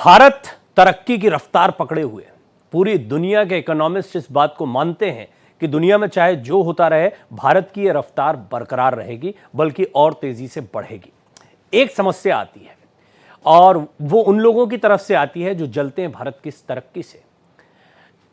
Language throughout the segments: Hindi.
भारत तरक्की की रफ्तार पकड़े हुए है। पूरी दुनिया के इकोनॉमिस्ट इस बात को मानते हैं कि दुनिया में चाहे जो होता रहे, भारत की यह रफ्तार बरकरार रहेगी, बल्कि और तेजी से बढ़ेगी। एक समस्या आती है और वो उन लोगों की तरफ से आती है जो जलते हैं भारत की इस तरक्की से।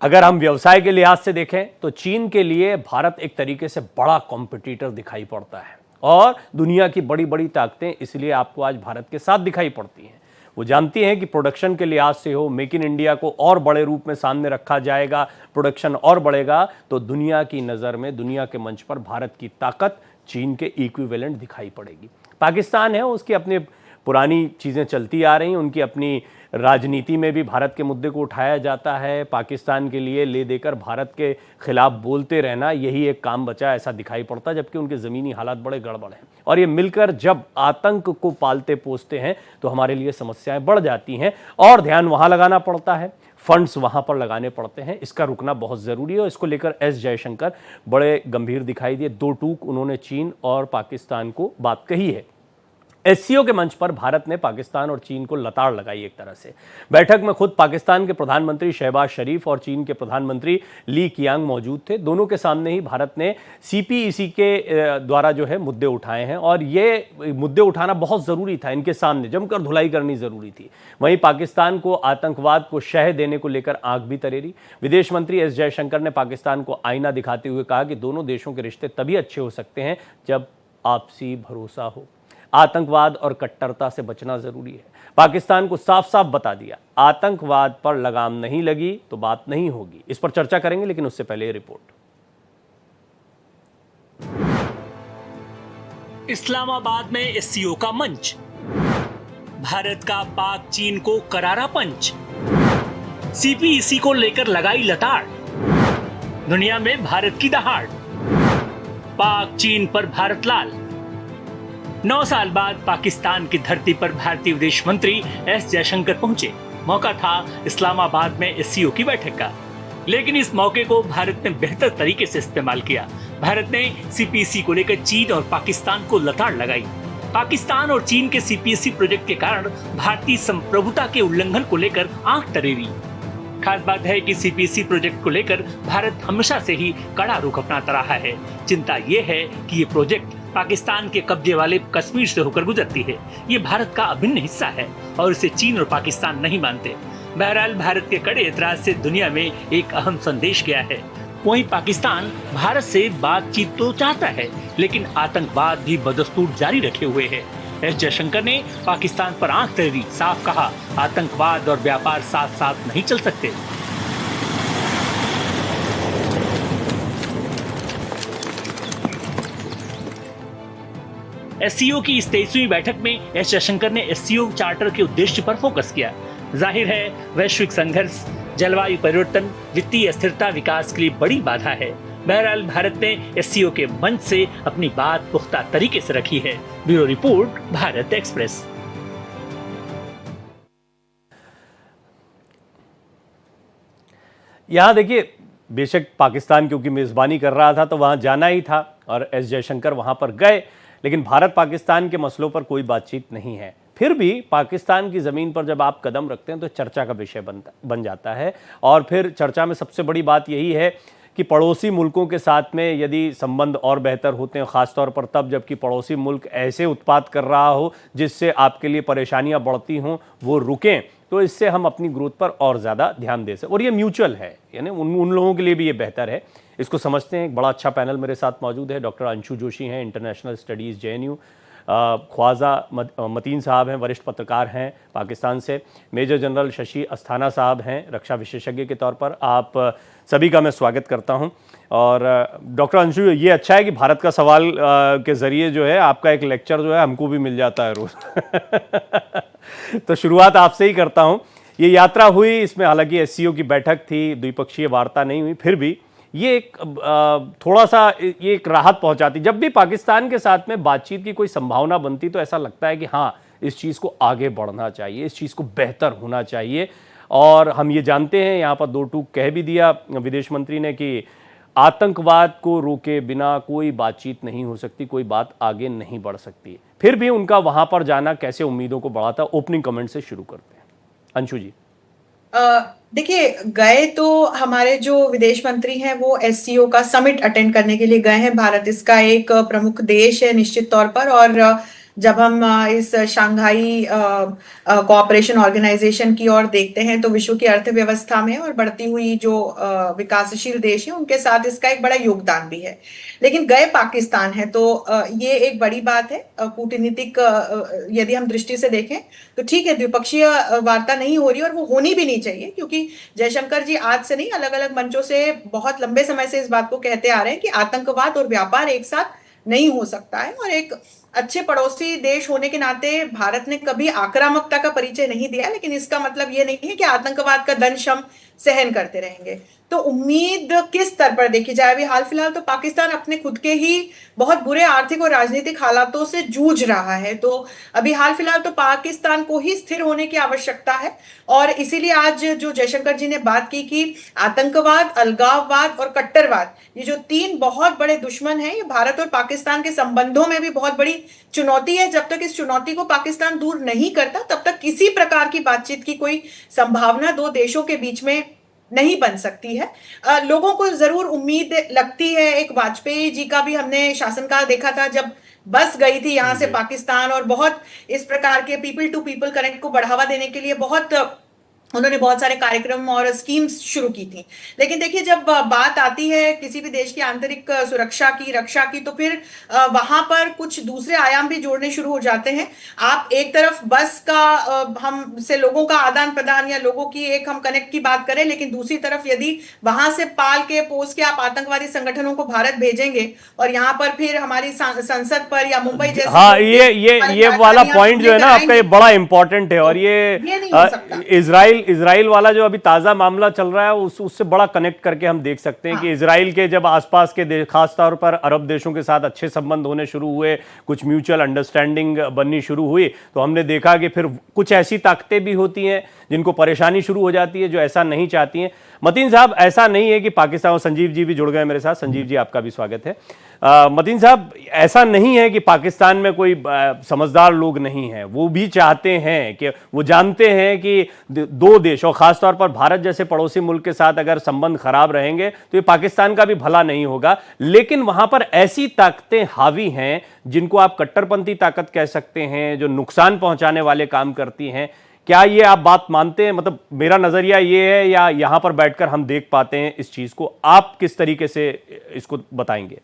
अगर हम व्यवसाय के लिहाज से देखें तो चीन के लिए भारत एक तरीके से बड़ा कॉम्पिटिटर दिखाई पड़ता है और दुनिया की बड़ी बड़ी ताकतें इसलिए आपको आज भारत के साथ दिखाई पड़ती हैं। वो जानती हैं कि प्रोडक्शन के लिहाज से हो, मेक इन इंडिया को और बड़े रूप में सामने रखा जाएगा, प्रोडक्शन और बढ़ेगा तो दुनिया की नज़र में, दुनिया के मंच पर भारत की ताकत चीन के इक्विवेलेंट दिखाई पड़ेगी। पाकिस्तान है, उसकी अपनी पुरानी चीज़ें चलती आ रही हैं, उनकी अपनी राजनीति में भी भारत के मुद्दे को उठाया जाता है। पाकिस्तान के लिए ले देकर भारत के खिलाफ बोलते रहना यही एक काम बचा ऐसा दिखाई पड़ता, जबकि उनके ज़मीनी हालात बड़े गड़बड़ हैं। और ये मिलकर जब आतंक को पालते पोसते हैं तो हमारे लिए समस्याएं बढ़ जाती हैं और ध्यान वहाँ लगाना पड़ता है, फंड्स वहाँ पर लगाने पड़ते हैं। इसका रुकना बहुत ज़रूरी है और इसको लेकर एस जयशंकर बड़े गंभीर दिखाई दिए। दो टूक उन्होंने चीन और पाकिस्तान को बात कही है। एससीओ के मंच पर भारत ने पाकिस्तान और चीन को लताड़ लगाई एक तरह से। बैठक में खुद पाकिस्तान के प्रधानमंत्री शहबाज शरीफ और चीन के प्रधानमंत्री ली कियांग मौजूद थे। दोनों के सामने ही भारत ने सीपीईसी के द्वारा जो है मुद्दे उठाए हैं और ये मुद्दे उठाना बहुत ज़रूरी था। इनके सामने जमकर धुलाई करनी ज़रूरी थी। वहीं पाकिस्तान को आतंकवाद को शह देने को लेकर आंख भी तरेरी। विदेश मंत्री एस जयशंकर ने पाकिस्तान को आईना दिखाते हुए कहा कि दोनों देशों के रिश्ते तभी अच्छे हो सकते हैं जब आपसी भरोसा हो। आतंकवाद और कट्टरता से बचना जरूरी है। पाकिस्तान को साफ साफ बता दिया, आतंकवाद पर लगाम नहीं लगी तो बात नहीं होगी। इस पर चर्चा करेंगे, लेकिन उससे पहले रिपोर्ट। इस्लामाबाद में एससीओ का मंच, भारत का पाक चीन को करारा पंच, सीपीईसी को लेकर लगाई लताड़, दुनिया में भारत की दहाड़, पाक चीन पर भारत लाल। 9 साल बाद पाकिस्तान की धरती पर भारतीय विदेश मंत्री एस जयशंकर पहुंचे। मौका था इस्लामाबाद में एससीओ की बैठक का, लेकिन इस मौके को भारत ने बेहतर तरीके से इस्तेमाल किया। भारत ने सीपीईसी को लेकर चीन और पाकिस्तान को लताड़ लगाई। पाकिस्तान और चीन के सीपीईसी प्रोजेक्ट के कारण भारतीय संप्रभुता के उल्लंघन को लेकर आंख तरेरी। खास बात है कि सीपीईसी प्रोजेक्ट को लेकर भारत हमेशा से ही कड़ा रुख अपनाता रहा है। चिंता ये है कि ये प्रोजेक्ट पाकिस्तान के कब्जे वाले कश्मीर से होकर गुजरती है। ये भारत का अभिन्न हिस्सा है और इसे चीन और पाकिस्तान नहीं मानते। बहरहाल भारत के कड़े एतराज से दुनिया में एक अहम संदेश गया है। वहीं पाकिस्तान भारत से बातचीत तो चाहता है, लेकिन आतंकवाद भी बदस्तूर जारी रखे हुए है। एस जयशंकर ने पाकिस्तान पर आंख तरेरी, साफ कहा आतंकवाद और व्यापार साथ साथ नहीं चल सकते। एससीओ की इस 23वीं बैठक में एस जयशंकर ने एससीओ चार्टर के उद्देश्य पर फोकस किया। जाहिर है वैश्विक संघर्ष, जलवायु परिवर्तन, वित्तीय स्थिरता विकास के लिए बड़ी बाधा है। बहरहाल भारत ने एससीओ के मंच से अपनी बात पुख्ता तरीके से रखी है। Bureau report, Bharat express. यहां देखिए, बेशक पाकिस्तान क्योंकि मेजबानी कर रहा था तो वहां जाना ही था और एस जयशंकर वहां पर गए, लेकिन भारत पाकिस्तान के मसलों पर कोई बातचीत नहीं है। फिर भी पाकिस्तान की ज़मीन पर जब आप कदम रखते हैं तो चर्चा का विषय बन जाता है। और फिर चर्चा में सबसे बड़ी बात यही है कि पड़ोसी मुल्कों के साथ में यदि संबंध और बेहतर होते हैं, ख़ासतौर पर तब जबकि पड़ोसी मुल्क ऐसे उत्पात कर रहा हो जिससे आपके लिए परेशानियां बढ़ती हों, वो रुकें, तो इससे हम अपनी ग्रोथ पर और ज़्यादा ध्यान दे सकते। और ये म्यूचुअल है, यानी उन लोगों के लिए भी ये बेहतर है। इसको समझते हैं। एक बड़ा अच्छा पैनल मेरे साथ मौजूद है। डॉक्टर अंशु जोशी हैं, international studies JNU। Khwaja Mateen साहब हैं, वरिष्ठ पत्रकार हैं पाकिस्तान से। मेजर जनरल शशि अस्थाना साहब हैं, रक्षा विशेषज्ञ के तौर पर। आप सभी का मैं स्वागत करता हूं। और डॉक्टर अंशु, ये अच्छा है कि भारत का सवाल के ज़रिए जो है आपका एक लेक्चर जो है हमको भी मिल जाता है रोज़। तो शुरुआत आपसे ही करता हूं। ये यात्रा हुई, इसमें हालांकि एससीओ की बैठक थी, द्विपक्षीय वार्ता नहीं हुई, फिर भी ये एक थोड़ा सा ये एक राहत पहुंचाती। जब भी पाकिस्तान के साथ में बातचीत की कोई संभावना बनती तो ऐसा लगता है कि हाँ, इस चीज़ को आगे बढ़ना चाहिए, इस चीज़ को बेहतर होना चाहिए। और हम ये जानते हैं, यहाँ पर दो टूक कह भी दिया विदेश मंत्री ने कि आतंकवाद को रोके बिना कोई बातचीत नहीं हो सकती, कोई बात आगे नहीं बढ़ सकती। फिर भी उनका वहाँ पर जाना कैसे उम्मीदों को बढ़ाता, ओपनिंग कमेंट से शुरू करते हैं। अंशु जी। देखिए, गए तो हमारे जो विदेश मंत्री हैं वो एससीओ का समिट अटेंड करने के लिए गए हैं। भारत इसका एक प्रमुख देश है निश्चित तौर पर। और जब हम इस शंघाई कोऑपरेशन ऑर्गेनाइजेशन की ओर देखते हैं तो विश्व की अर्थव्यवस्था में और बढ़ती हुई जो विकासशील देश हैं उनके साथ इसका एक बड़ा योगदान भी है। लेकिन गए पाकिस्तान है तो ये एक बड़ी बात है। कूटनीतिक यदि हम दृष्टि से देखें तो ठीक है, द्विपक्षीय वार्ता नहीं हो रही और वो होनी भी नहीं चाहिए, क्योंकि जयशंकर जी आज से नहीं, अलग अलग मंचों से बहुत लंबे समय से इस बात को कहते आ रहे हैं कि आतंकवाद और व्यापार एक साथ नहीं हो सकता है। और एक अच्छे पड़ोसी देश होने के नाते भारत ने कभी आक्रामकता का परिचय नहीं दिया, लेकिन इसका मतलब ये नहीं है कि आतंकवाद का दंश हम सहन करते रहेंगे। तो उम्मीद किस स्तर पर देखी जाए, अभी हाल फिलहाल तो पाकिस्तान अपने खुद के ही बहुत बुरे आर्थिक और राजनीतिक हालातों से जूझ रहा है। तो अभी हाल फिलहाल तो पाकिस्तान को ही स्थिर होने की आवश्यकता है। और इसीलिए आज जो जयशंकर जी ने बात की कि आतंकवाद, अलगाववाद और कट्टरवाद, ये जो तीन बहुत बड़े दुश्मन हैं, ये भारत और पाकिस्तान के संबंधों में भी बहुत बड़ी चुनौती है। जब तक इस चुनौती को पाकिस्तान दूर नहीं करता तब तक किसी प्रकार की बातचीत की कोई संभावना दो देशों के बीच में नहीं बन सकती है। लोगों को जरूर उम्मीद लगती है। एक वाजपेयी जी का भी हमने शासनकाल देखा था, जब बस गई थी यहां से पाकिस्तान, और बहुत इस प्रकार के पीपल टू पीपल कनेक्ट को बढ़ावा देने के लिए उन्होंने बहुत सारे कार्यक्रम और स्कीम्स शुरू की थी। लेकिन देखिए, जब बात आती है किसी भी देश की आंतरिक सुरक्षा की, रक्षा की, तो फिर वहां पर कुछ दूसरे आयाम भी जोड़ने शुरू हो जाते हैं। आप एक तरफ बस का हम से लोगों का आदान प्रदान या लोगों की एक हम कनेक्ट की बात करें, लेकिन दूसरी तरफ यदि वहां से पाल के पोस के आप आतंकवादी संगठनों को भारत भेजेंगे और यहाँ पर फिर हमारी संसद पर या मुंबई जैसे, हाँ, ये वाला पॉइंट जो है ना आपका, ये बड़ा इंपॉर्टेंट है। और ये नहीं हो सकता। इजराइल वाला जो अभी ताजा मामला चल रहा है उससे बड़ा कनेक्ट करके हम देख सकते हैं कि इजराइल के जब आसपास के देश, खास तौर पर अरब देशों के साथ अच्छे संबंध होने शुरू हुए, कुछ म्यूचुअल अंडरस्टैंडिंग बननी शुरू हुई, तो हमने देखा कि फिर कुछ ऐसी ताकतें भी होती हैं जिनको परेशानी शुरू हो जाती है, जो ऐसा नहीं चाहती हैं। मतीन साहब, ऐसा नहीं है कि पाकिस्तान, और संजीव जी भी जुड़ गए मेरे साथ। संजीव जी, आपका भी स्वागत है। मतीन साहब, ऐसा नहीं है कि पाकिस्तान में कोई समझदार लोग नहीं हैं। वो भी चाहते हैं कि, वो जानते हैं कि दो देश, और खासतौर पर भारत जैसे पड़ोसी मुल्क के साथ अगर संबंध खराब रहेंगे तो ये पाकिस्तान का भी भला नहीं होगा। लेकिन वहां पर ऐसी ताकतें हावी हैं जिनको आप कट्टरपंथी ताकत कह सकते हैं, जो नुकसान पहुंचाने वाले काम करती हैं। क्या ये आप बात मानते हैं? मतलब मेरा नजरिया ये है, या यहां पर बैठकर हम देख पाते हैं इस चीज को? आप किस तरीके से इसको बताएंगे?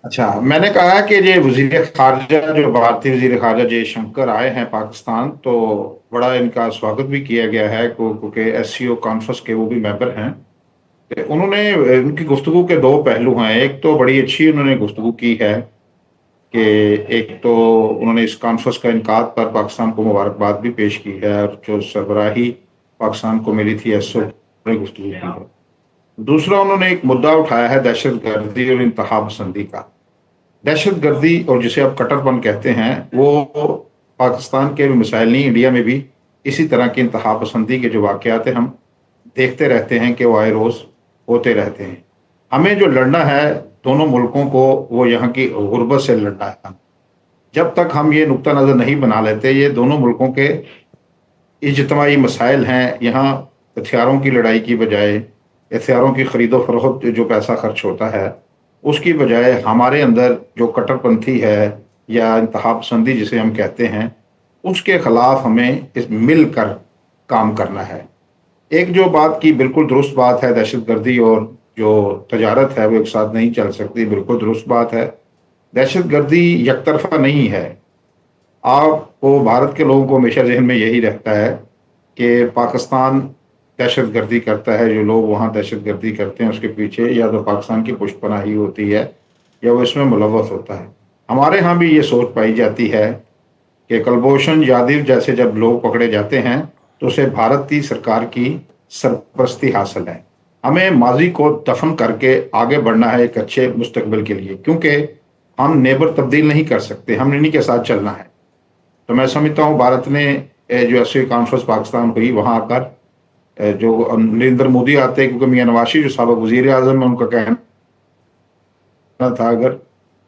अच्छा, मैंने कहा कि ये वजीर खारजा, जो भारतीय वजीर खारजा जयशंकर आए हैं पाकिस्तान, तो बड़ा इनका स्वागत भी किया गया है, क्योंकि एससीओ कॉन्फ्रेंस के वो भी मेंबर हैं। तो उन्होंने, उनकी गुफ्तगू के दो पहलू हैं। एक तो बड़ी अच्छी उन्होंने गुफ्तगू की है कि एक तो उन्होंने इस कॉन्फ्रेंस का इनकाद पर पाकिस्तान को मुबारकबाद भी पेश की है, और जो सरबराही पाकिस्तान को मिली थी एसओ ने गुफ्तगू की है। दूसरा, उन्होंने एक मुद्दा उठाया है दहशतगर्दी और इंतहा पसंदी का। दहशतगर्दी, और जिसे आप कट्टरपन कहते हैं, वो पाकिस्तान के मिसाइल नहीं, इंडिया में भी इसी तरह की इंतहा पसंदी के जो वाक़यात हम देखते रहते हैं कि वो आए रोज़ होते रहते हैं। हमें जो लड़ना है दोनों मुल्कों को, वो यहाँ की गुर्बत से लड़ना है। जब तक हम ये नुक्ता नज़र नहीं बना लेते, ये दोनों मुल्कों के इज्तिमाई मसाइल हैं। यहाँ हथियारों की लड़ाई की बजाय, हथियारों की खरीदो फरोख्त जो पैसा खर्च होता है, उसकी बजाय हमारे अंदर जो कट्टरपंथी है या इंतहा पसंदी जिसे हम कहते हैं, उसके खिलाफ हमें इस मिलकर काम करना है। एक जो बात की बिल्कुल दुरुस्त बात है, दहशतगर्दी और जो तजारत है वो एक साथ नहीं चल सकती, बिल्कुल दुरुस्त बात है। दहशतगर्दी यकतरफा नहीं है। आपको, भारत के लोगों को हमेशा जहन में यही रहता है कि पाकिस्तान दहशतगर्दी करता है। जो लोग वहाँ दहशतगर्दी करते हैं उसके पीछे या तो पाकिस्तान की पुष्पनाही होती है या वो इसमें मुलव्वस होता है। हमारे यहाँ भी ये सोच पाई जाती है कि कुलभूषण जाधव जैसे जब लोग पकड़े जाते हैं तो उसे भारत की सरकार की सरपरस्ती हासिल है। हमें माजी को दफन करके आगे बढ़ना है एक अच्छे मुस्तकबिल के लिए, क्योंकि हम नेबर तब्दील नहीं कर सकते, हम इन्हीं के साथ चलना है। तो मैं समझता हूँ भारत ने जो एससीओ कॉन्फ्रेंस पाकिस्तान हुई, वहाँ आकर जो नरेंद्र मोदी आते हैं, क्योंकि मियां नवाज शरीफ जो साबिक वजीर आजम है, उनका कहना था अगर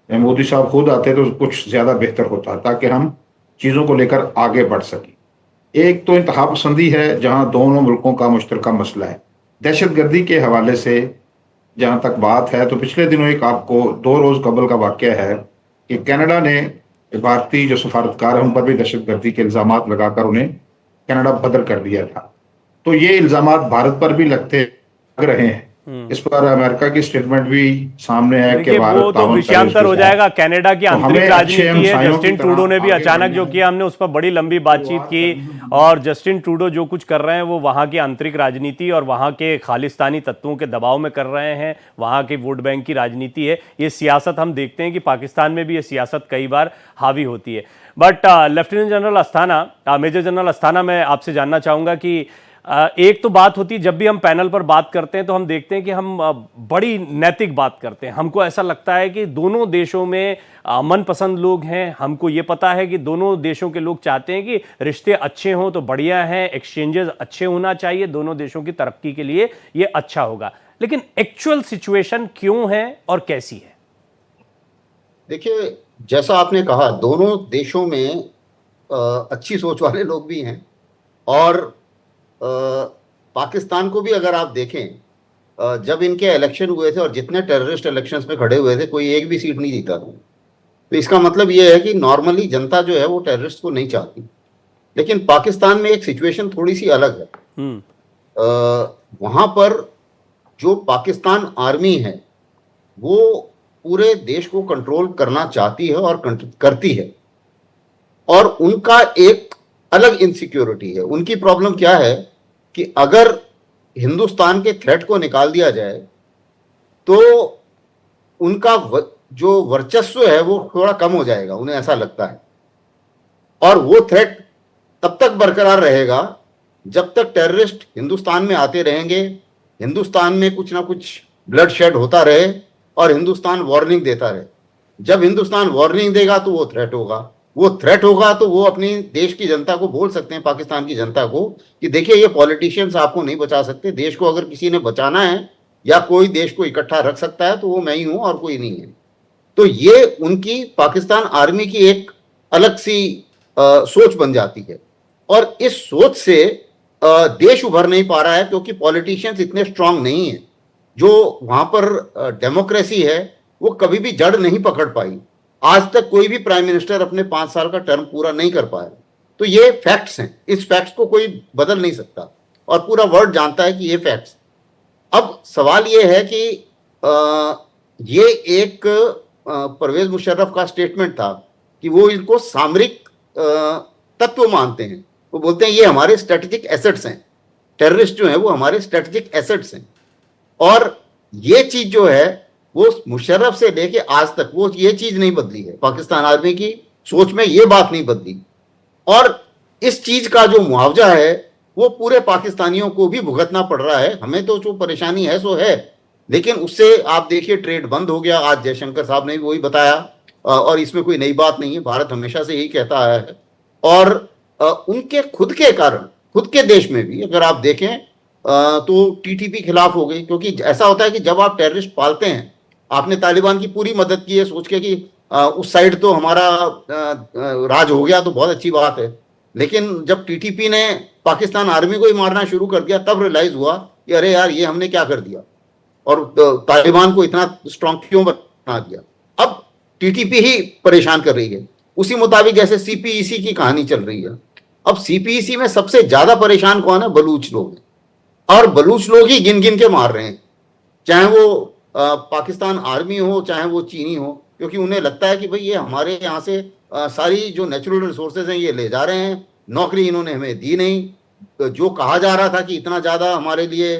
मोदी साहब खुद आते तो कुछ ज्यादा बेहतर होता, ताकि हम चीजों को लेकर आगे बढ़ सकें। एक तो इंतहा पसंदी है, जहां दोनों मुल्कों का मुश्तरका मसला है। दहशतगर्दी के हवाले से जहां तक बात है, तो पिछले दिनों एक आपको 2 रोज कबल का वाकया है कि कनाडा ने भारतीय जो सफारतकार हैं उन पर भी दहशतगर्दी के इल्जाम लगाकर उन्हें कनाडा बदर कर दिया था। तो ये इल्जाम भारत पर भी लग रहे हैं। इस पर अमेरिका की स्टेटमेंट भी सामने है कि देखिए, भारत वो तो ताउन विषयांतर करे हो उसके जाएगा। कनाडा की तो आंतरिक हमें अच्छे राजनीति है। हमसायों की जस्टिन तरह ट्रूडो ने भी आगे अचानक जो बढ़ना किया, हमने उस पर बड़ी लंबी बातचीत की। और जस्टिन ट्रूडो जो कुछ कर रहे हैं वो वहाँ की आंतरिक राजनीति और वहाँ के खालिस्तानी तत्वों के दबाव में कर रहे हैं। वहाँ के वोट बैंक की राजनीति है। ये सियासत हम देखते हैं कि पाकिस्तान में भी ये सियासत कई बार हावी होती है। But lieutenant general Asthana, major general Asthana, मैं आपसे जानना चाहूँगा कि एक तो बात होती है, जब भी हम पैनल पर बात करते हैं तो हम देखते हैं कि हम बड़ी नैतिक बात करते हैं। हमको ऐसा लगता है कि दोनों देशों में मनपसंद लोग हैं। हमको ये पता है कि दोनों देशों के लोग चाहते हैं कि रिश्ते अच्छे हों तो बढ़िया हैं, एक्सचेंजेस अच्छे होना चाहिए, दोनों देशों की तरक्की के लिए ये अच्छा होगा। लेकिन एक्चुअल सिचुएशन क्यों है और कैसी है? देखिए, जैसा आपने कहा, दोनों देशों में अच्छी सोच वाले लोग भी हैं। और पाकिस्तान को भी अगर आप देखें, जब इनके इलेक्शन हुए थे और जितने टेररिस्ट इलेक्शंस में खड़े हुए थे, कोई एक भी सीट नहीं जीता था। तो इसका मतलब ये है कि नॉर्मली जनता जो है वो टेररिस्ट को नहीं चाहती। लेकिन पाकिस्तान में एक सिचुएशन थोड़ी सी अलग है। वहां पर जो पाकिस्तान आर्मी है वो पूरे देश को कंट्रोल करना चाहती है और करती है। और उनका एक अलग इनसिक्योरिटी है। उनकी प्रॉब्लम क्या है कि अगर हिंदुस्तान के थ्रेट को निकाल दिया जाए तो उनका जो वर्चस्व है वो थोड़ा कम हो जाएगा, उन्हें ऐसा लगता है। और वो थ्रेट तब तक बरकरार रहेगा जब तक टेररिस्ट हिंदुस्तान में आते रहेंगे, हिंदुस्तान में कुछ ना कुछ ब्लड शेड होता रहे और हिंदुस्तान वार्निंग देता रहे। जब हिंदुस्तान वार्निंग देगा तो वो थ्रेट होगा। वो थ्रेट होगा तो वो अपनी देश की जनता को बोल सकते हैं, पाकिस्तान की जनता को, कि देखिए ये पॉलिटिशियंस आपको नहीं बचा सकते। देश को अगर किसी ने बचाना है या कोई देश को इकट्ठा रख सकता है तो वो मैं ही हूं और कोई नहीं है। तो ये उनकी पाकिस्तान आर्मी की एक अलग सी सोच बन जाती है। और इस सोच से देश उभर नहीं पा रहा है क्योंकि पॉलिटिशियंस इतने स्ट्रांग नहीं है। जो वहां पर डेमोक्रेसी है वो कभी भी जड़ नहीं पकड़ पाई। आज तक कोई भी प्राइम मिनिस्टर अपने 5 साल का टर्म पूरा नहीं कर पाया। तो ये फैक्ट्स हैं, इस फैक्ट्स को कोई बदल नहीं सकता और पूरा वर्ल्ड जानता है कि ये फैक्ट्स। अब सवाल ये है कि ये एक परवेज मुशर्रफ का स्टेटमेंट था कि वो इनको सामरिक तत्व मानते हैं। वो बोलते हैं ये हमारे स्ट्रेटेजिक एसेट्स हैं, टेररिस्ट जो हैं वो हमारे स्ट्रेटेजिक एसेट्स हैं। और ये चीज जो है वो मुशर्रफ से लेके आज तक वो ये चीज नहीं बदली है। पाकिस्तान आर्मी की सोच में ये बात नहीं बदली। और इस चीज का जो मुआवजा है वो पूरे पाकिस्तानियों को भी भुगतना पड़ रहा है। हमें तो जो परेशानी है सो है, लेकिन उससे आप देखिए ट्रेड बंद हो गया। आज जयशंकर साहब ने भी वही बताया और इसमें कोई नई बात नहीं है, भारत हमेशा से यही कहता आया है। और उनके खुद के कारण, खुद के देश में भी अगर आप देखें तो टीटीपी खिलाफ हो गई। क्योंकि ऐसा होता है कि जब आप टेररिस्ट पालते हैं, आपने तालिबान की पूरी मदद की है सोच के कि उस साइड तो हमारा राज हो गया तो बहुत अच्छी बात है। लेकिन जब टीटीपी ने पाकिस्तान आर्मी को ही मारना शुरू कर दिया तब रियलाइज हुआ कि अरे यार ये हमने क्या कर दिया और तालिबान को इतना स्ट्रांग क्यों बना दिया। अब टीटीपी ही परेशान कर रही है। उसी मुताबिक जैसे सीपीईसी की कहानी चल रही है। अब सीपीईसी में सबसे ज्यादा परेशान कौन है? बलूच लोग हैं। और बलूच लोग ही गिन गिन के मार रहे हैं, चाहे वो पाकिस्तान आर्मी हो चाहे वो चीनी हो। क्योंकि उन्हें लगता है कि भाई ये हमारे यहाँ से सारी जो नेचुरल रिसोर्सेज हैं ये ले जा रहे हैं, नौकरी इन्होंने हमें दी नहीं। जो कहा जा रहा था कि इतना ज्यादा हमारे लिए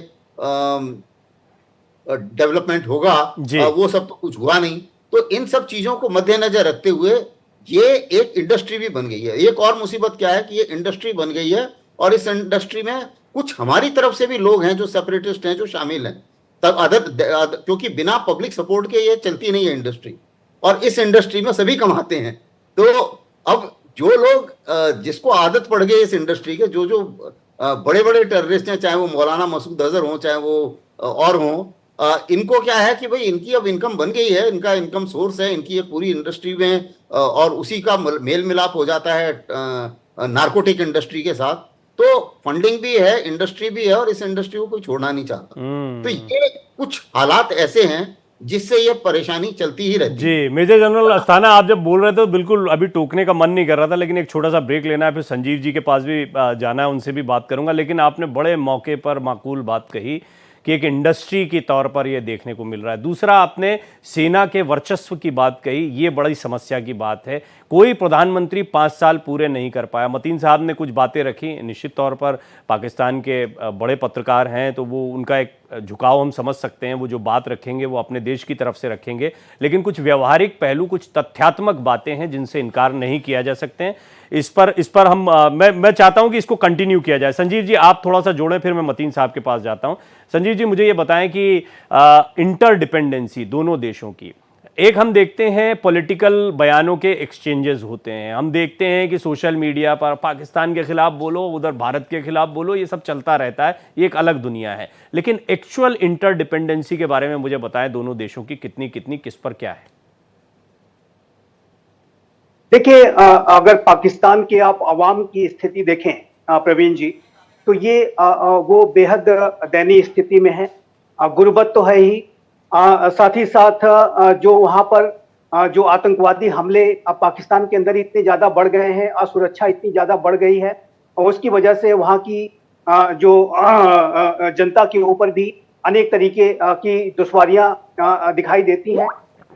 डेवलपमेंट होगा वो सब तो कुछ हुआ नहीं। तो इन सब चीजों को मद्देनजर रखते हुए ये एक इंडस्ट्री भी बन गई है। एक और मुसीबत क्या है कि ये इंडस्ट्री बन गई है और इस इंडस्ट्री में कुछ हमारी तरफ से भी लोग हैं जो सेपरेटिस्ट हैं, जो शामिल हैं। तब क्योंकि बिना पब्लिक सपोर्ट के ये चलती नहीं है इंडस्ट्री, और इस इंडस्ट्री में सभी कमाते हैं। तो अब जो लोग जिसको आदत पड़ गई इस इंडस्ट्री के, जो बड़े बड़े टेररिस्ट हैं, चाहे वो मौलाना मसूद अजहर हों चाहे वो और हों, इनको क्या है कि भाई इनकी अब इनकम बन गई है, इनका इनकम सोर्स है, इनकी एक पूरी इंडस्ट्री में और उसी का मेल मिलाप हो जाता है नारकोटिक इंडस्ट्री के साथ। तो फंडिंग भी है, इंडस्ट्री भी है, और इस इंडस्ट्री को कोई छोड़ना नहीं चाहता। तो ये कुछ हालात ऐसे हैं जिससे ये परेशानी चलती ही रहती है। जी मेजर जनरल अस्थाना, आप जब बोल रहे थे तो बिल्कुल अभी टोकने का मन नहीं कर रहा था, लेकिन एक छोटा सा ब्रेक लेना है, फिर संजीव जी के पास भी जाना है, उनसे भी बात करूंगा। लेकिन आपने बड़े मौके पर माकूल बात कही कि एक इंडस्ट्री के तौर पर ये देखने को मिल रहा है। दूसरा, आपने सेना के वर्चस्व की बात कही, ये बड़ी समस्या की बात है। कोई प्रधानमंत्री 5 साल पूरे नहीं कर पाया। मतीन साहब ने कुछ बातें रखी, निश्चित तौर पर पाकिस्तान के बड़े पत्रकार हैं तो वो उनका एक झुकाव हम समझ सकते हैं, वो जो बात रखेंगे वो अपने देश की तरफ से रखेंगे, लेकिन कुछ व्यवहारिक पहलू, कुछ तथ्यात्मक बातें हैं जिनसे इनकार नहीं किया जा सकते हैं। इस पर हम मैं चाहता हूं कि इसको कंटिन्यू किया जाए। संजीव जी आप थोड़ा सा जोड़ें, फिर मैं मतीन साहब के पास जाता हूं। संजीव जी मुझे ये बताएं कि इंटरडिपेंडेंसी दोनों देशों की, एक हम देखते हैं पॉलिटिकल बयानों के एक्सचेंजेस होते हैं, हम देखते हैं कि सोशल मीडिया पर पाकिस्तान के खिलाफ बोलो, उधर भारत के खिलाफ बोलो, ये सब चलता रहता है, ये एक अलग दुनिया है। लेकिन एक्चुअल इंटरडिपेंडेंसी के बारे में मुझे बताएं, दोनों देशों की कितनी कितनी, किस पर क्या है? देखिए, अगर पाकिस्तान के आप अवाम की स्थिति देखें प्रवीण जी, तो ये वो बेहद दयनीय स्थिति में है। गुर्बत तो है ही, साथ ही साथ जो वहां पर जो आतंकवादी हमले पाकिस्तान के अंदर इतने ज्यादा बढ़ गए हैं, असुरक्षा इतनी ज्यादा बढ़ गई है, और उसकी वजह से वहां की जो जनता के ऊपर भी अनेक तरीके की दुश्वारियां दिखाई देती हैं।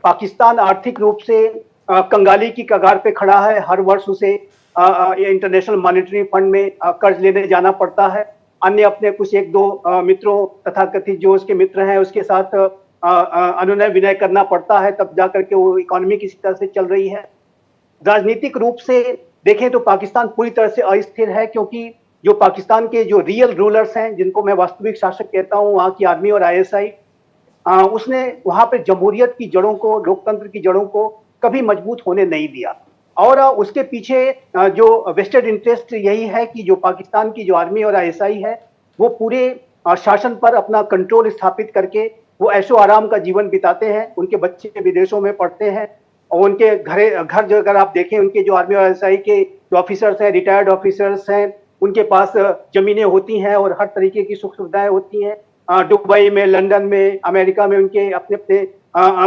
पाकिस्तान आर्थिक रूप से कंगाली की कगार पे खड़ा है। हर वर्ष उसे इंटरनेशनल मॉनेटरी फंड में कर्ज लेने जाना पड़ता है। अन्य अपने कुछ एक दो मित्रों तथा कथित जो उसके मित्र हैं उसके साथ अनुनय विनय करना पड़ता है, तब जाकर के वो इकोनॉमी किसी तरह से चल रही है। राजनीतिक रूप से देखें तो पाकिस्तान पूरी तरह से अस्थिर है, क्योंकि जो पाकिस्तान के जो रियल रूलर्स हैं, जिनको मैं वास्तविक शासक कहता हूँ, वहाँ की आर्मी और ISI, उसने वहां पे जमहूरियत की जड़ों को, लोकतंत्र की जड़ों को कभी मजबूत होने नहीं दिया। और उसके पीछे जो वेस्टेड इंटरेस्ट यही है कि जो पाकिस्तान की जो आर्मी और ISI है, वो पूरे शासन पर अपना कंट्रोल स्थापित करके वो ऐशो आराम का जीवन बिताते हैं। उनके बच्चे विदेशों में पढ़ते हैं, और उनके घर जो अगर आप देखें, उनके जो आर्मी और ISI के जो ऑफिसर्स हैं, रिटायर्ड ऑफिसर्स हैं, उनके पास जमीनें होती हैं और हर तरीके की सुख सुविधाएं होती हैं। दुबई में, लंदन में, अमेरिका में उनके अपने अपने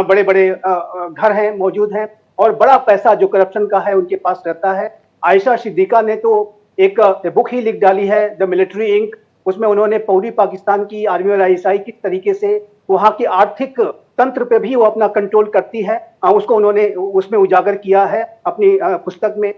बड़े बड़े घर हैं, मौजूद हैं, और बड़ा पैसा जो करप्शन का है उनके पास रहता है। आयशा सिद्दीका ने तो एक बुक ही लिख डाली है, द मिलिट्री इंक। उसमें उन्होंने पूरी पाकिस्तान की आर्मी और ISI किस तरीके से वहां के आर्थिक तंत्र पे भी वो अपना कंट्रोल करती है, उसको उन्होंने उसमें उजागर किया है अपनी पुस्तक में।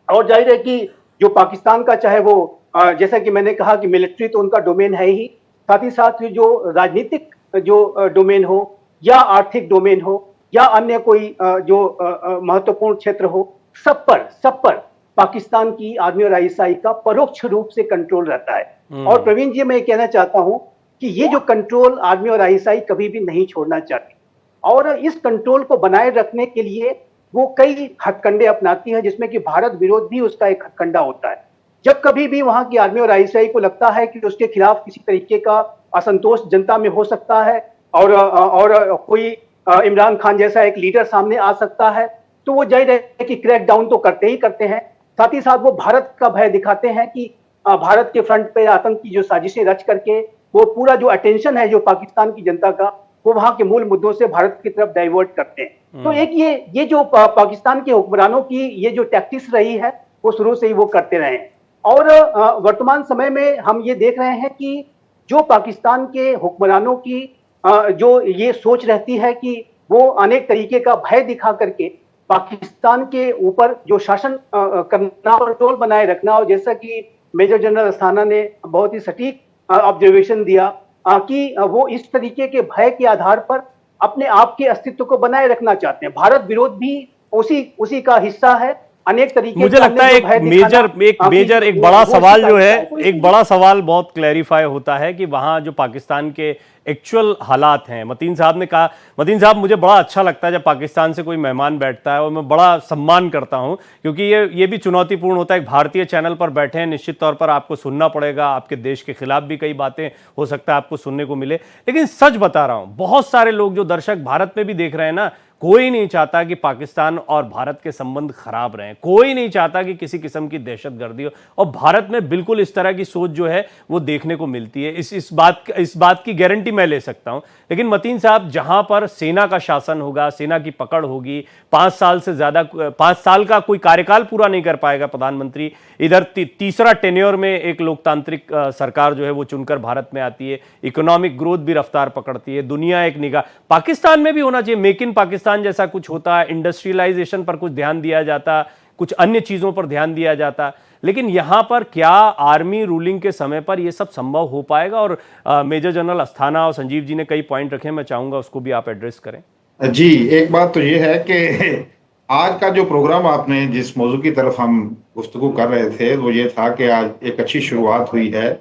और जाहिर है कि जो पाकिस्तान का, चाहे वो जैसा कि मैंने कहा कि मिलिट्री तो उनका डोमेन है ही, साथ ही साथ जो राजनीतिक जो डोमेन हो या आर्थिक डोमेन हो या अन्य कोई जो महत्वपूर्ण क्षेत्र हो, सब पर पाकिस्तान की आर्मी और ISI का परोक्ष रूप से कंट्रोल रहता है। और प्रवीण जी, मैं कहना चाहता हूं कि ये जो कंट्रोल आर्मी और ISI कभी भी नहीं छोड़ना चाहती, और इस कंट्रोल को बनाए रखने के लिए वो कई हथकंडे अपनाती है, जिसमें कि भारत विरोध भी उसका एक हथकंडा होता है। जब कभी भी वहां की आर्मी और ISI को लगता है कि उसके खिलाफ किसी तरीके का असंतोष जनता में हो सकता है और कोई इमरान खान जैसा एक लीडर सामने आ सकता है, तो वो जाहिर है कि क्रैक डाउन तो करते ही करते हैं। साथ ही साथ वो भारत का भय दिखाते हैं कि भारत के फ्रंट पे आतंक की जो साजिशें रच करके वो पूरा जो अटेंशन है जो पाकिस्तान की जनता का, वो वहां के मूल मुद्दों से भारत की तरफ डाइवर्ट करते हैं। तो एक ये जो पाकिस्तान के हुक्मरानों की ये जो टैक्टिक्स रही है, वो शुरू से ही वो करते रहे हैं। और वर्तमान समय में हम ये देख रहे हैं कि जो पाकिस्तान के हुक्मरानों की जो ये सोच रहती है कि वो अनेक तरीके का भय दिखा करके पाकिस्तान के ऊपर जो शासन करना, कंट्रोल बनाए रखना, और जैसा कि मेजर जनरल अस्थाना ने बहुत ही सटीक ऑब्जर्वेशन दिया कि वो इस तरीके के भय के आधार पर अपने आप के अस्तित्व को बनाए रखना चाहते हैं। भारत विरोध भी उसी का हिस्सा है। अनेक तरीके, मुझे लगता है एक बड़ा सवाल जो है, एक बड़ा सवाल बहुत क्लैरिफाई होता है कि वहां जो पाकिस्तान के एक्चुअल हालात हैं। मतीन साहब ने कहा, मतीन साहब मुझे बड़ा अच्छा लगता है जब पाकिस्तान से कोई मेहमान बैठता है और मैं बड़ा सम्मान करता हूं, क्योंकि ये भी चुनौतीपूर्ण होता है। एक भारतीय चैनल पर बैठे हैं, निश्चित तौर पर आपको सुनना पड़ेगा, आपके देश के खिलाफ भी कई बातें हो सकता है आपको सुनने को मिले। लेकिन सच बता रहा हूं, बहुत सारे लोग जो दर्शक भारत में भी देख रहे हैं ना, कोई नहीं चाहता कि पाकिस्तान और भारत के संबंध खराब रहें, कोई नहीं चाहता कि किसी किस्म की दहशतगर्दी हो, और भारत में बिल्कुल इस तरह की सोच जो है वो देखने को मिलती है। इस बात की गारंटी मैं ले सकता हूं। लेकिन मतीन साहब, जहां पर सेना का शासन होगा, सेना की पकड़ होगी, 5 साल से ज्यादा 5 साल का कोई कार्यकाल पूरा नहीं कर पाएगा प्रधानमंत्री, इधर तीसरा टेन्योर में एक लोकतांत्रिक सरकार जो है वो चुनकर भारत में आती है, इकोनॉमिक ग्रोथ भी रफ्तार पकड़ती है, दुनिया एक निगाह पाकिस्तान में भी होना चाहिए, मेक इन पाकिस्तान जैसा कुछ होता, इंडस्ट्रियलाइजेशन पर कुछ ध्यान दिया जाता, कुछ अन्य चीजों पर ध्यान दिया जाता। लेकिन यहां पर क्या आर्मी रूलिंग के समय पर यह सब संभव हो पाएगा? और मेजर जनरल अस्थाना और संजीव जी ने कई पॉइंट रखे, मैं चाहूंगा उसको भी आप एड्रेस करें। जी, एक बात तो ये है कि आज का जो प्रोग्राम आपने जिस मौजू की तरफ हम गुफ्तगू कर रहे थे वो ये था कि आज एक अच्छी शुरुआत हुई है।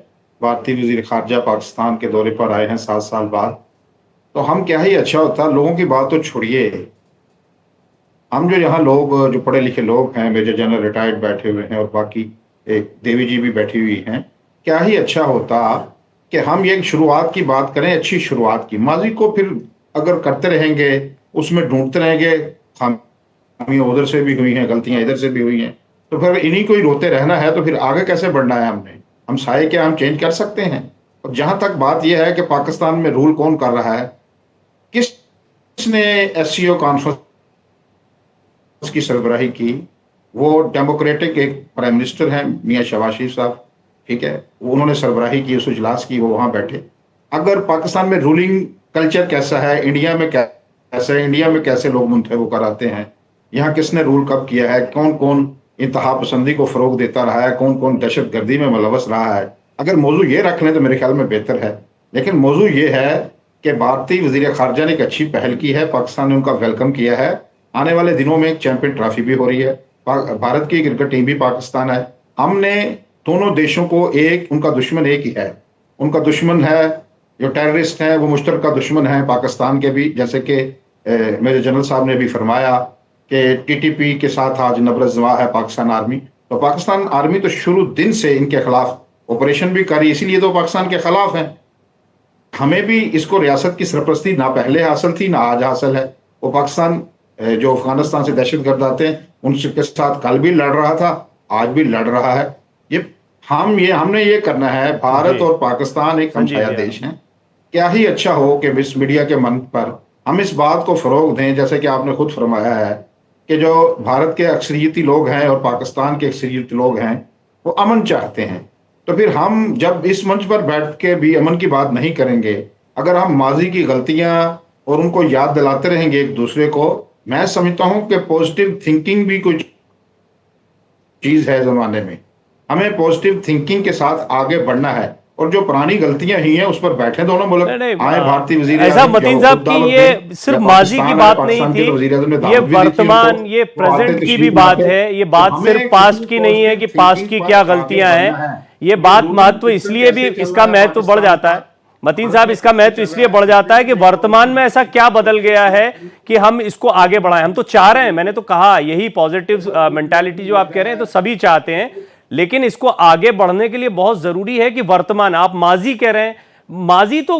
भारतीय वजीर खारजा पाकिस्तान के दौरे पर आए हैं 7 साल बाद। तो हम क्या ही अच्छा होता, लोगों की बात तो छोड़िए, हम जो यहाँ लोग जो पढ़े लिखे लोग हैं, मेजर जनरल रिटायर्ड बैठे हुए हैं और बाकी एक देवी जी भी बैठी हुई हैं, क्या ही अच्छा होता कि हम ये शुरुआत की बात करें, अच्छी शुरुआत की। माजी को फिर अगर करते रहेंगे, उसमें ढूंढते रहेंगे, खामियां उधर से भी हुई हैं, गलतियां इधर से भी हुई हैं, तो फिर इन्हीं को ही रोते रहना है, तो फिर आगे कैसे बढ़ना है? हम साए क्या हम चेंज कर सकते हैं? और जहां तक बात यह है कि पाकिस्तान में रूल कौन कर रहा है, किसने एससीओ कॉन्फ्रेंस की सरबराही की, वो डेमोक्रेटिक एक प्राइम मिनिस्टर हैं मियां शहबाज शरीफ साहब, ठीक है, उन्होंने सरबराही की, उस इजलास की, वो वहां बैठे। अगर पाकिस्तान में रूलिंग कल्चर कैसा है, इंडिया में कैसा है, इंडिया में कैसे लोग मुंतखब होकर आते हैं, यहाँ किसने रूल कब किया है, कौन कौन इंतहा पसंदी को फरोग देता रहा है, कौन कौन दहशत गर्दी में मुलवस रहा है, अगर मौजू ये रख लें तो मेरे ख्याल में बेहतर है। लेकिन मौजू ये है कि भारतीय वजीर खारजा ने एक अच्छी पहल की है, पाकिस्तान ने उनका वेलकम किया है। आने वाले दिनों में एक चैंपियन ट्रॉफी भी हो रही है, भारत की क्रिकेट टीम भी पाकिस्तान है। हमने दोनों देशों को उनका दुश्मन एक ही है, उनका दुश्मन है जो टेररिस्ट है, वो मुश्तरका दुश्मन है पाकिस्तान के भी, जैसे कि मेजर जनरल साहब ने भी फरमाया कि टीटीपी के साथ आज नबरत जवा है पाकिस्तान आर्मी। तो पाकिस्तान आर्मी तो शुरू दिन से इनके खिलाफ ऑपरेशन भी करी, इसीलिए तो पाकिस्तान के खिलाफ है। हमें भी इसको रियासत की सरपरस्ती ना पहले हासिल थी ना आज हासिल है। वो पाकिस्तान जो अफगानिस्तान से दहशतगर्द आते हैं उनके साथ कल भी लड़ रहा था, आज भी लड़ रहा है। हमने ये करना है। भारत और पाकिस्तान एक हमसाया देश है। क्या ही अच्छा हो कि इस मीडिया के मंच पर हम इस बात को फरोग दें, जैसे कि आपने खुद फरमाया है कि जो भारत के अक्सरियती लोग हैं और पाकिस्तान के अक्सरियती लोग हैं वो अमन चाहते हैं। तो फिर हम जब इस मंच पर बैठ के भी अमन की बात नहीं करेंगे, अगर हम माजी की गलतियां और उनको याद दिलाते रहेंगे एक दूसरे को, मैं समझता हूं कि पॉजिटिव थिंकिंग भी कुछ चीज है जमाने में। हमें पॉजिटिव थिंकिंग के साथ आगे बढ़ना है और जो पुरानी गलतियां ही हैं उस पर बैठे दोनों मुल्क। आए भारतीय वजीर ऐसा मतीन साहब की ये सिर्फ माजी की बात नहीं थी, ये वर्तमान, ये प्रेजेंट की भी बात है। ये बात सिर्फ पास्ट की नहीं है कि पास्ट की क्या गलतियां हैं। ये बात महत्व इसलिए भी, इसका महत्व बढ़ जाता है मतीन साहब, इसका महत्व इसलिए बढ़ जाता है कि वर्तमान में ऐसा क्या बदल गया है कि हम इसको आगे बढ़ाएं। हम तो चाह रहे हैं, मैंने तो कहा यही पॉजिटिव मेंटालिटी जो आप कह रहे हैं तो सभी चाहते हैं, लेकिन इसको आगे बढ़ने के लिए बहुत जरूरी है कि वर्तमान, आप माजी कह रहे हैं, माजी तो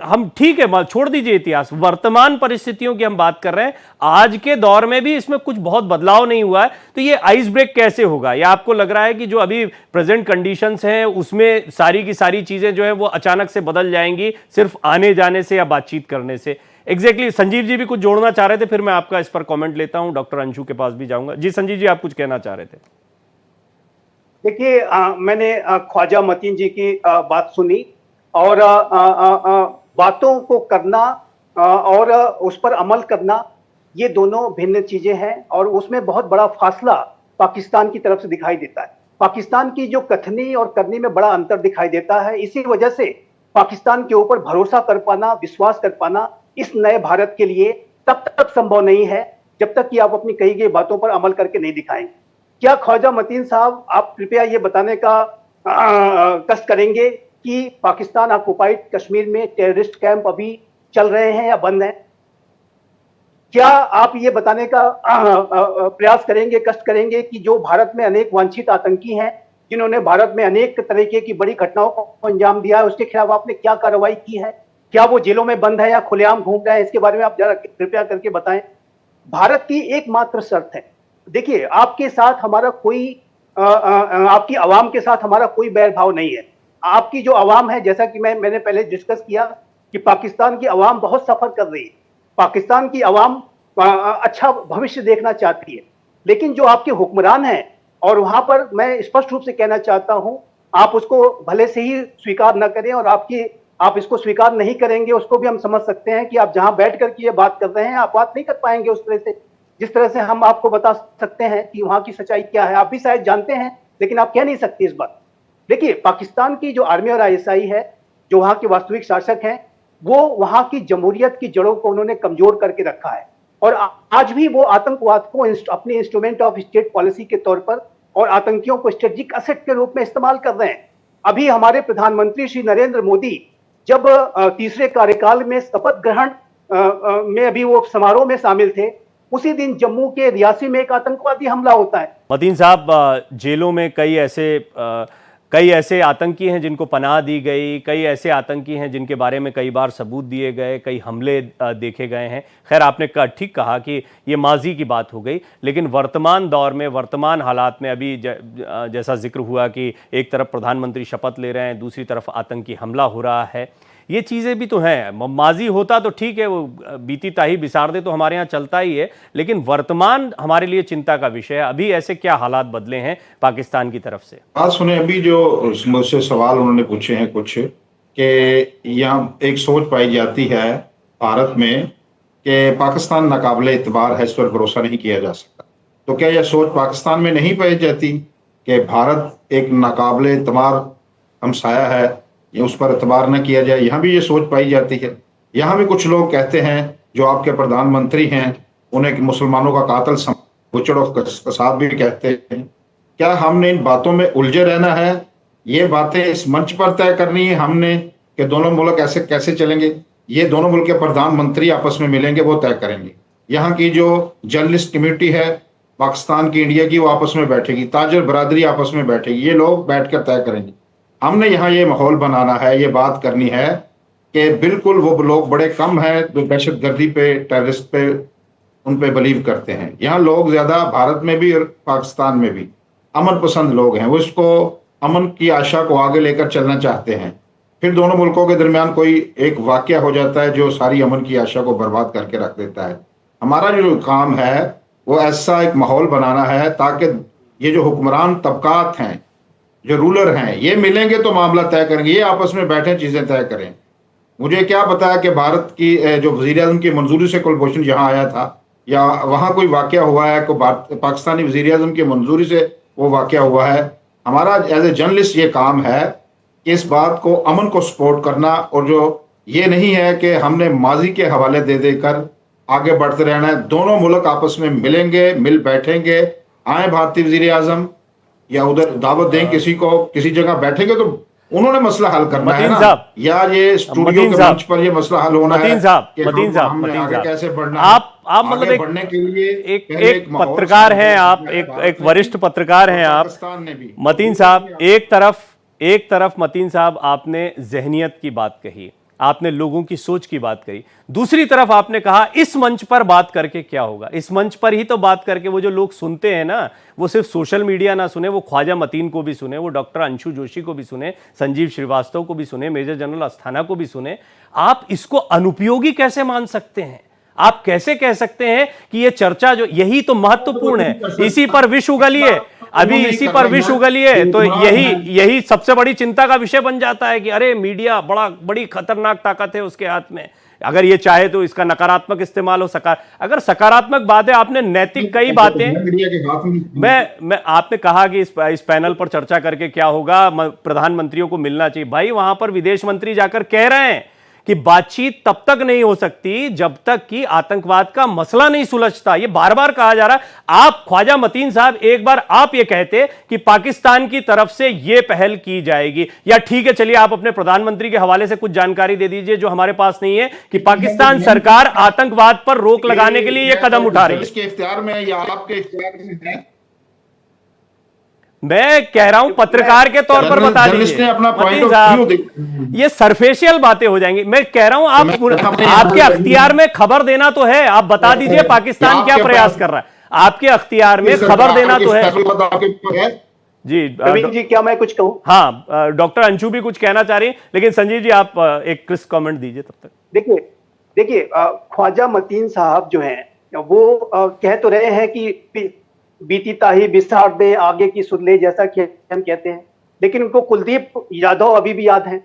हम ठीक है छोड़ दीजिए इतिहास, वर्तमान परिस्थितियों की हम बात कर रहे हैं। आज के दौर में भी इसमें कुछ बहुत बदलाव नहीं हुआ है, तो ये आइस ब्रेक कैसे होगा? या आपको लग रहा है कि जो अभी प्रेजेंट कंडीशंस हैं उसमें सारी की सारी चीजें जो है वो अचानक से बदल जाएंगी सिर्फ आने जाने से या बातचीत करने से? एग्जैक्टली संजीव जी भी कुछ जोड़ना चाह रहे थे, फिर मैं आपका इस पर कॉमेंट लेता हूं, डॉक्टर अंशु के पास भी जाऊंगा। जी संजीव जी, आप कुछ कहना चाह रहे थे? देखिए, मैंने ख्वाजा मतीन जी की बात सुनी और बातों को करना और उस पर अमल करना, ये दोनों भिन्न चीजें हैं और उसमें बहुत बड़ा फासला पाकिस्तान की तरफ से दिखाई देता है। पाकिस्तान की जो कथनी और करनी में बड़ा अंतर दिखाई देता है। इसी वजह से पाकिस्तान के ऊपर भरोसा कर पाना, विश्वास कर पाना इस नए भारत के लिए तब तक संभव नहीं है जब तक कि आप अपनी कही गई बातों पर अमल करके नहीं दिखाएंगे। क्या ख्वाजा मतीन साहब, आप कृपया ये बताने का कष्ट करेंगे कि पाकिस्तान ऑक्युपाइड कश्मीर में टेररिस्ट कैंप अभी चल रहे हैं या बंद हैं? क्या आप ये बताने का प्रयास करेंगे, कष्ट करेंगे कि जो भारत में अनेक वांछित आतंकी हैं, जिन्होंने भारत में अनेक तरीके की बड़ी घटनाओं को अंजाम दिया है, उसके खिलाफ आपने क्या कार्रवाई की है? क्या वो जेलों में बंद है या खुलेआम घूम रहे हैं? इसके बारे में आप जरा कृपया करके बताएं। भारत की एकमात्र शर्त है, देखिए आपके साथ हमारा कोई आपकी आवाम के साथ हमारा कोई बैरभाव नहीं है। आपकी जो आवाम है, जैसा कि मैंने पहले डिस्कस किया कि पाकिस्तान की आवाम बहुत सफर कर रही है, पाकिस्तान की आवाम अच्छा भविष्य देखना चाहती है, लेकिन जो आपके हुक्मरान हैं, और वहां पर मैं स्पष्ट रूप से कहना चाहता हूं, आप उसको भले से ही स्वीकार न करें, और आप इसको स्वीकार नहीं करेंगे उसको भी हम समझ सकते हैं कि आप जहां बैठ करके ये बात कर रहे हैं, आप बात नहीं कर पाएंगे उस तरह से जिस तरह से हम आपको बता सकते हैं कि वहां की सच्चाई क्या है। आप भी शायद जानते हैं, लेकिन आप कह नहीं सकते इस बात। देखिए, पाकिस्तान की जो आर्मी और आईएसआई है, जो वहां के वास्तविक शासक हैं, वो वहां की जमहूरियत की जड़ों को उन्होंने कमजोर करके रखा है, और आज भी वो आतंकवाद को अपने इंस्ट्रूमेंट ऑफ स्टेट पॉलिसी के तौर पर और आतंकियों को स्ट्रेटेजिक असेट के रूप में इस्तेमाल कर रहे हैं। अभी हमारे प्रधानमंत्री श्री नरेंद्र मोदी जब तीसरे कार्यकाल में शपथ ग्रहण में अभी वो समारोह में शामिल थे, उसी दिन जम्मू के रियासी में एक आतंकवादी हमला होता है। मतीन साहब, जेलों में कई ऐसे आतंकी हैं जिनको पनाह दी गई, कई ऐसे आतंकी हैं जिनके बारे में कई बार सबूत दिए गए, कई हमले देखे गए हैं। खैर, आपने ठीक कहा कि ये माजी की बात हो गई, लेकिन वर्तमान दौर में, वर्तमान हालात में अभी जैसा जिक्र हुआ कि एक तरफ प्रधानमंत्री शपथ ले रहे हैं, दूसरी तरफ आतंकी हमला हो रहा है, ये चीज़ें भी तो हैं। माजी होता तो ठीक है, वो बीती ताही बिसार दे तो हमारे यहाँ चलता ही है, लेकिन वर्तमान हमारे लिए चिंता का विषय है। अभी ऐसे क्या हालात बदले हैं पाकिस्तान की तरफ से? बात सुने, अभी जो मुझसे सवाल उन्होंने पूछे हैं कुछ, कि यहाँ एक सोच पाई जाती है भारत में कि पाकिस्तान नाकाबिले इतबार है, इस पर भरोसा नहीं किया जा सकता। तो क्या यह सोच पाकिस्तान में नहीं पाई जाती कि भारत एक नाकाबिले इतबार हमसाया है, ये उस पर एतबार न किया जाए? यहाँ भी ये सोच पाई जाती है। यहाँ भी कुछ लोग कहते हैं, जो आपके प्रधानमंत्री हैं, उन्हें मुसलमानों का कातिल बुचड़ और कसाब भी कहते हैं। क्या हमने इन बातों में उलझे रहना है? ये बातें इस मंच पर तय करनी है हमने कि दोनों मुल्क ऐसे कैसे चलेंगे? ये दोनों मुल्क के प्रधानमंत्री आपस में मिलेंगे, वो तय करेंगे। यहाँ की जो जर्नलिस्ट कम्युनिटी है पाकिस्तान की, इंडिया की, वो आपस में बैठेगी, ताजर बरादरी आपस में बैठेगी, ये लोग बैठकर तय करेंगे। हमने यहाँ ये माहौल बनाना है, ये बात करनी है कि बिल्कुल वो लोग बड़े कम हैं जो दहशतगर्दी पे, टेररिस्ट पे, उन पे बिलीव करते हैं। यहाँ लोग ज्यादा, भारत में भी और पाकिस्तान में भी, अमन पसंद लोग हैं। वो इसको, अमन की आशा को आगे लेकर चलना चाहते हैं। फिर दोनों मुल्कों के दरमियान कोई एक वाकया हो जाता है जो सारी अमन की आशा को बर्बाद करके रख देता है। हमारा जो काम है वो ऐसा एक माहौल बनाना है ताकि ये जो हुक्मरान तबकात हैं, जो रूलर हैं, ये मिलेंगे तो मामला तय करेंगे, ये आपस में बैठे चीजें तय करें। मुझे क्या पता कि भारत की जो वज़ीर-ए-आज़म की मंजूरी से कुलभूषण यहाँ आया था, या वहाँ कोई वाकया हुआ है, कोई पाकिस्तानी वज़ीर-ए-आज़म की मंजूरी से वो वाकया हुआ है। हमारा एज ए जर्नलिस्ट ये काम है कि इस बात को, अमन को सपोर्ट करना, और जो ये नहीं है कि हमने माजी के हवाले दे देकर आगे बढ़ते रहना है। दोनों मुल्क आपस में मिलेंगे, मिल बैठेंगे, आए भारतीय वज़ीर-ए-आज़म या उधर दावत दें किसी को, किसी जगह बैठेंगे तो उन्होंने मसला हल करना है ना, या ये स्टूडियो के मंच पर ये मसला हल होना है कि हमें आगे कैसे बढ़ना है। आप मतलब बढ़ने के लिए एक पत्रकार हैं आप, एक वरिष्ठ पत्रकार हैं आप पाकिस्तान ने भी। मतीन साहब, एक तरफ मतीन साहब आपने ज़हनियत की बात कही, आपने लोगों की सोच की बात कही, दूसरी तरफ आपने कहा इस मंच पर बात करके क्या होगा। इस मंच पर ही तो बात करके वो जो लोग सुनते हैं ना, वो सिर्फ सोशल मीडिया ना सुने, वो ख्वाजा मतीन को भी सुने, वो डॉक्टर अंशु जोशी को भी सुने, संजीव श्रीवास्तव को भी सुने, मेजर जनरल अस्थाना को भी सुने। आप इसको अनुपयोगी कैसे मान सकते हैं? आप कैसे कह सकते हैं कि ये चर्चा जो, यही तो महत्वपूर्ण है, इसी पर विष उगलिए, अभी इसी पर विष उगलिए, तो यही सबसे बड़ी चिंता का विषय बन जाता है कि अरे मीडिया बड़ी खतरनाक ताकत है उसके हाथ में, अगर ये चाहे तो इसका नकारात्मक इस्तेमाल हो। अगर सकारात्मक बात है, आपने नैतिक कई बातें, मैं आपने कहा कि इस पैनल पर चर्चा करके क्या होगा, प्रधानमंत्रियों को मिलना चाहिए। भाई, वहां पर विदेश मंत्री जाकर कह रहे हैं कि बातचीत तब तक नहीं हो सकती जब तक कि आतंकवाद का मसला नहीं सुलझता। ये बार बार कहा जा रहा है। आप ख्वाजा मतीन साहब, एक बार आप ये कहते कि पाकिस्तान की तरफ से ये पहल की जाएगी, या ठीक है चलिए आप अपने प्रधानमंत्री के हवाले से कुछ जानकारी दे दीजिए जो हमारे पास नहीं है, कि पाकिस्तान सरकार आतंकवाद पर रोक लगाने के लिए ये कदम उठा रही है। इसके इख्तियार में या आपके इख्तियार में है? मैं कह रहा हूं पत्रकार के तौर पर बता दीजिए मतीन साहब, ये सरफेशियल बातें हो जाएंगी। मैं कह रहा हूं आपके अख्तियार में खबर देना तो है, आप बता दीजिए पाकिस्तान क्या प्रयास कर रहा है। आपके अख्तियार में खबर देना तो है जी। प्रवीण जी, क्या मैं कुछ कहूं? हाँ, डॉक्टर अंशु भी कुछ कहना चाह रही हैं, लेकिन संजीव जी आप एक क्रिस्प कमेंट दीजिए तब तक। देखिए ख्वाजा मतीन साहब जो हैं वो कह तो रहे हैं कि बीती ताही बिसार दे आगे की सुन ले, जैसा कि हम कहते हैं, लेकिन उनको कुलदीप यादव अभी भी याद हैं,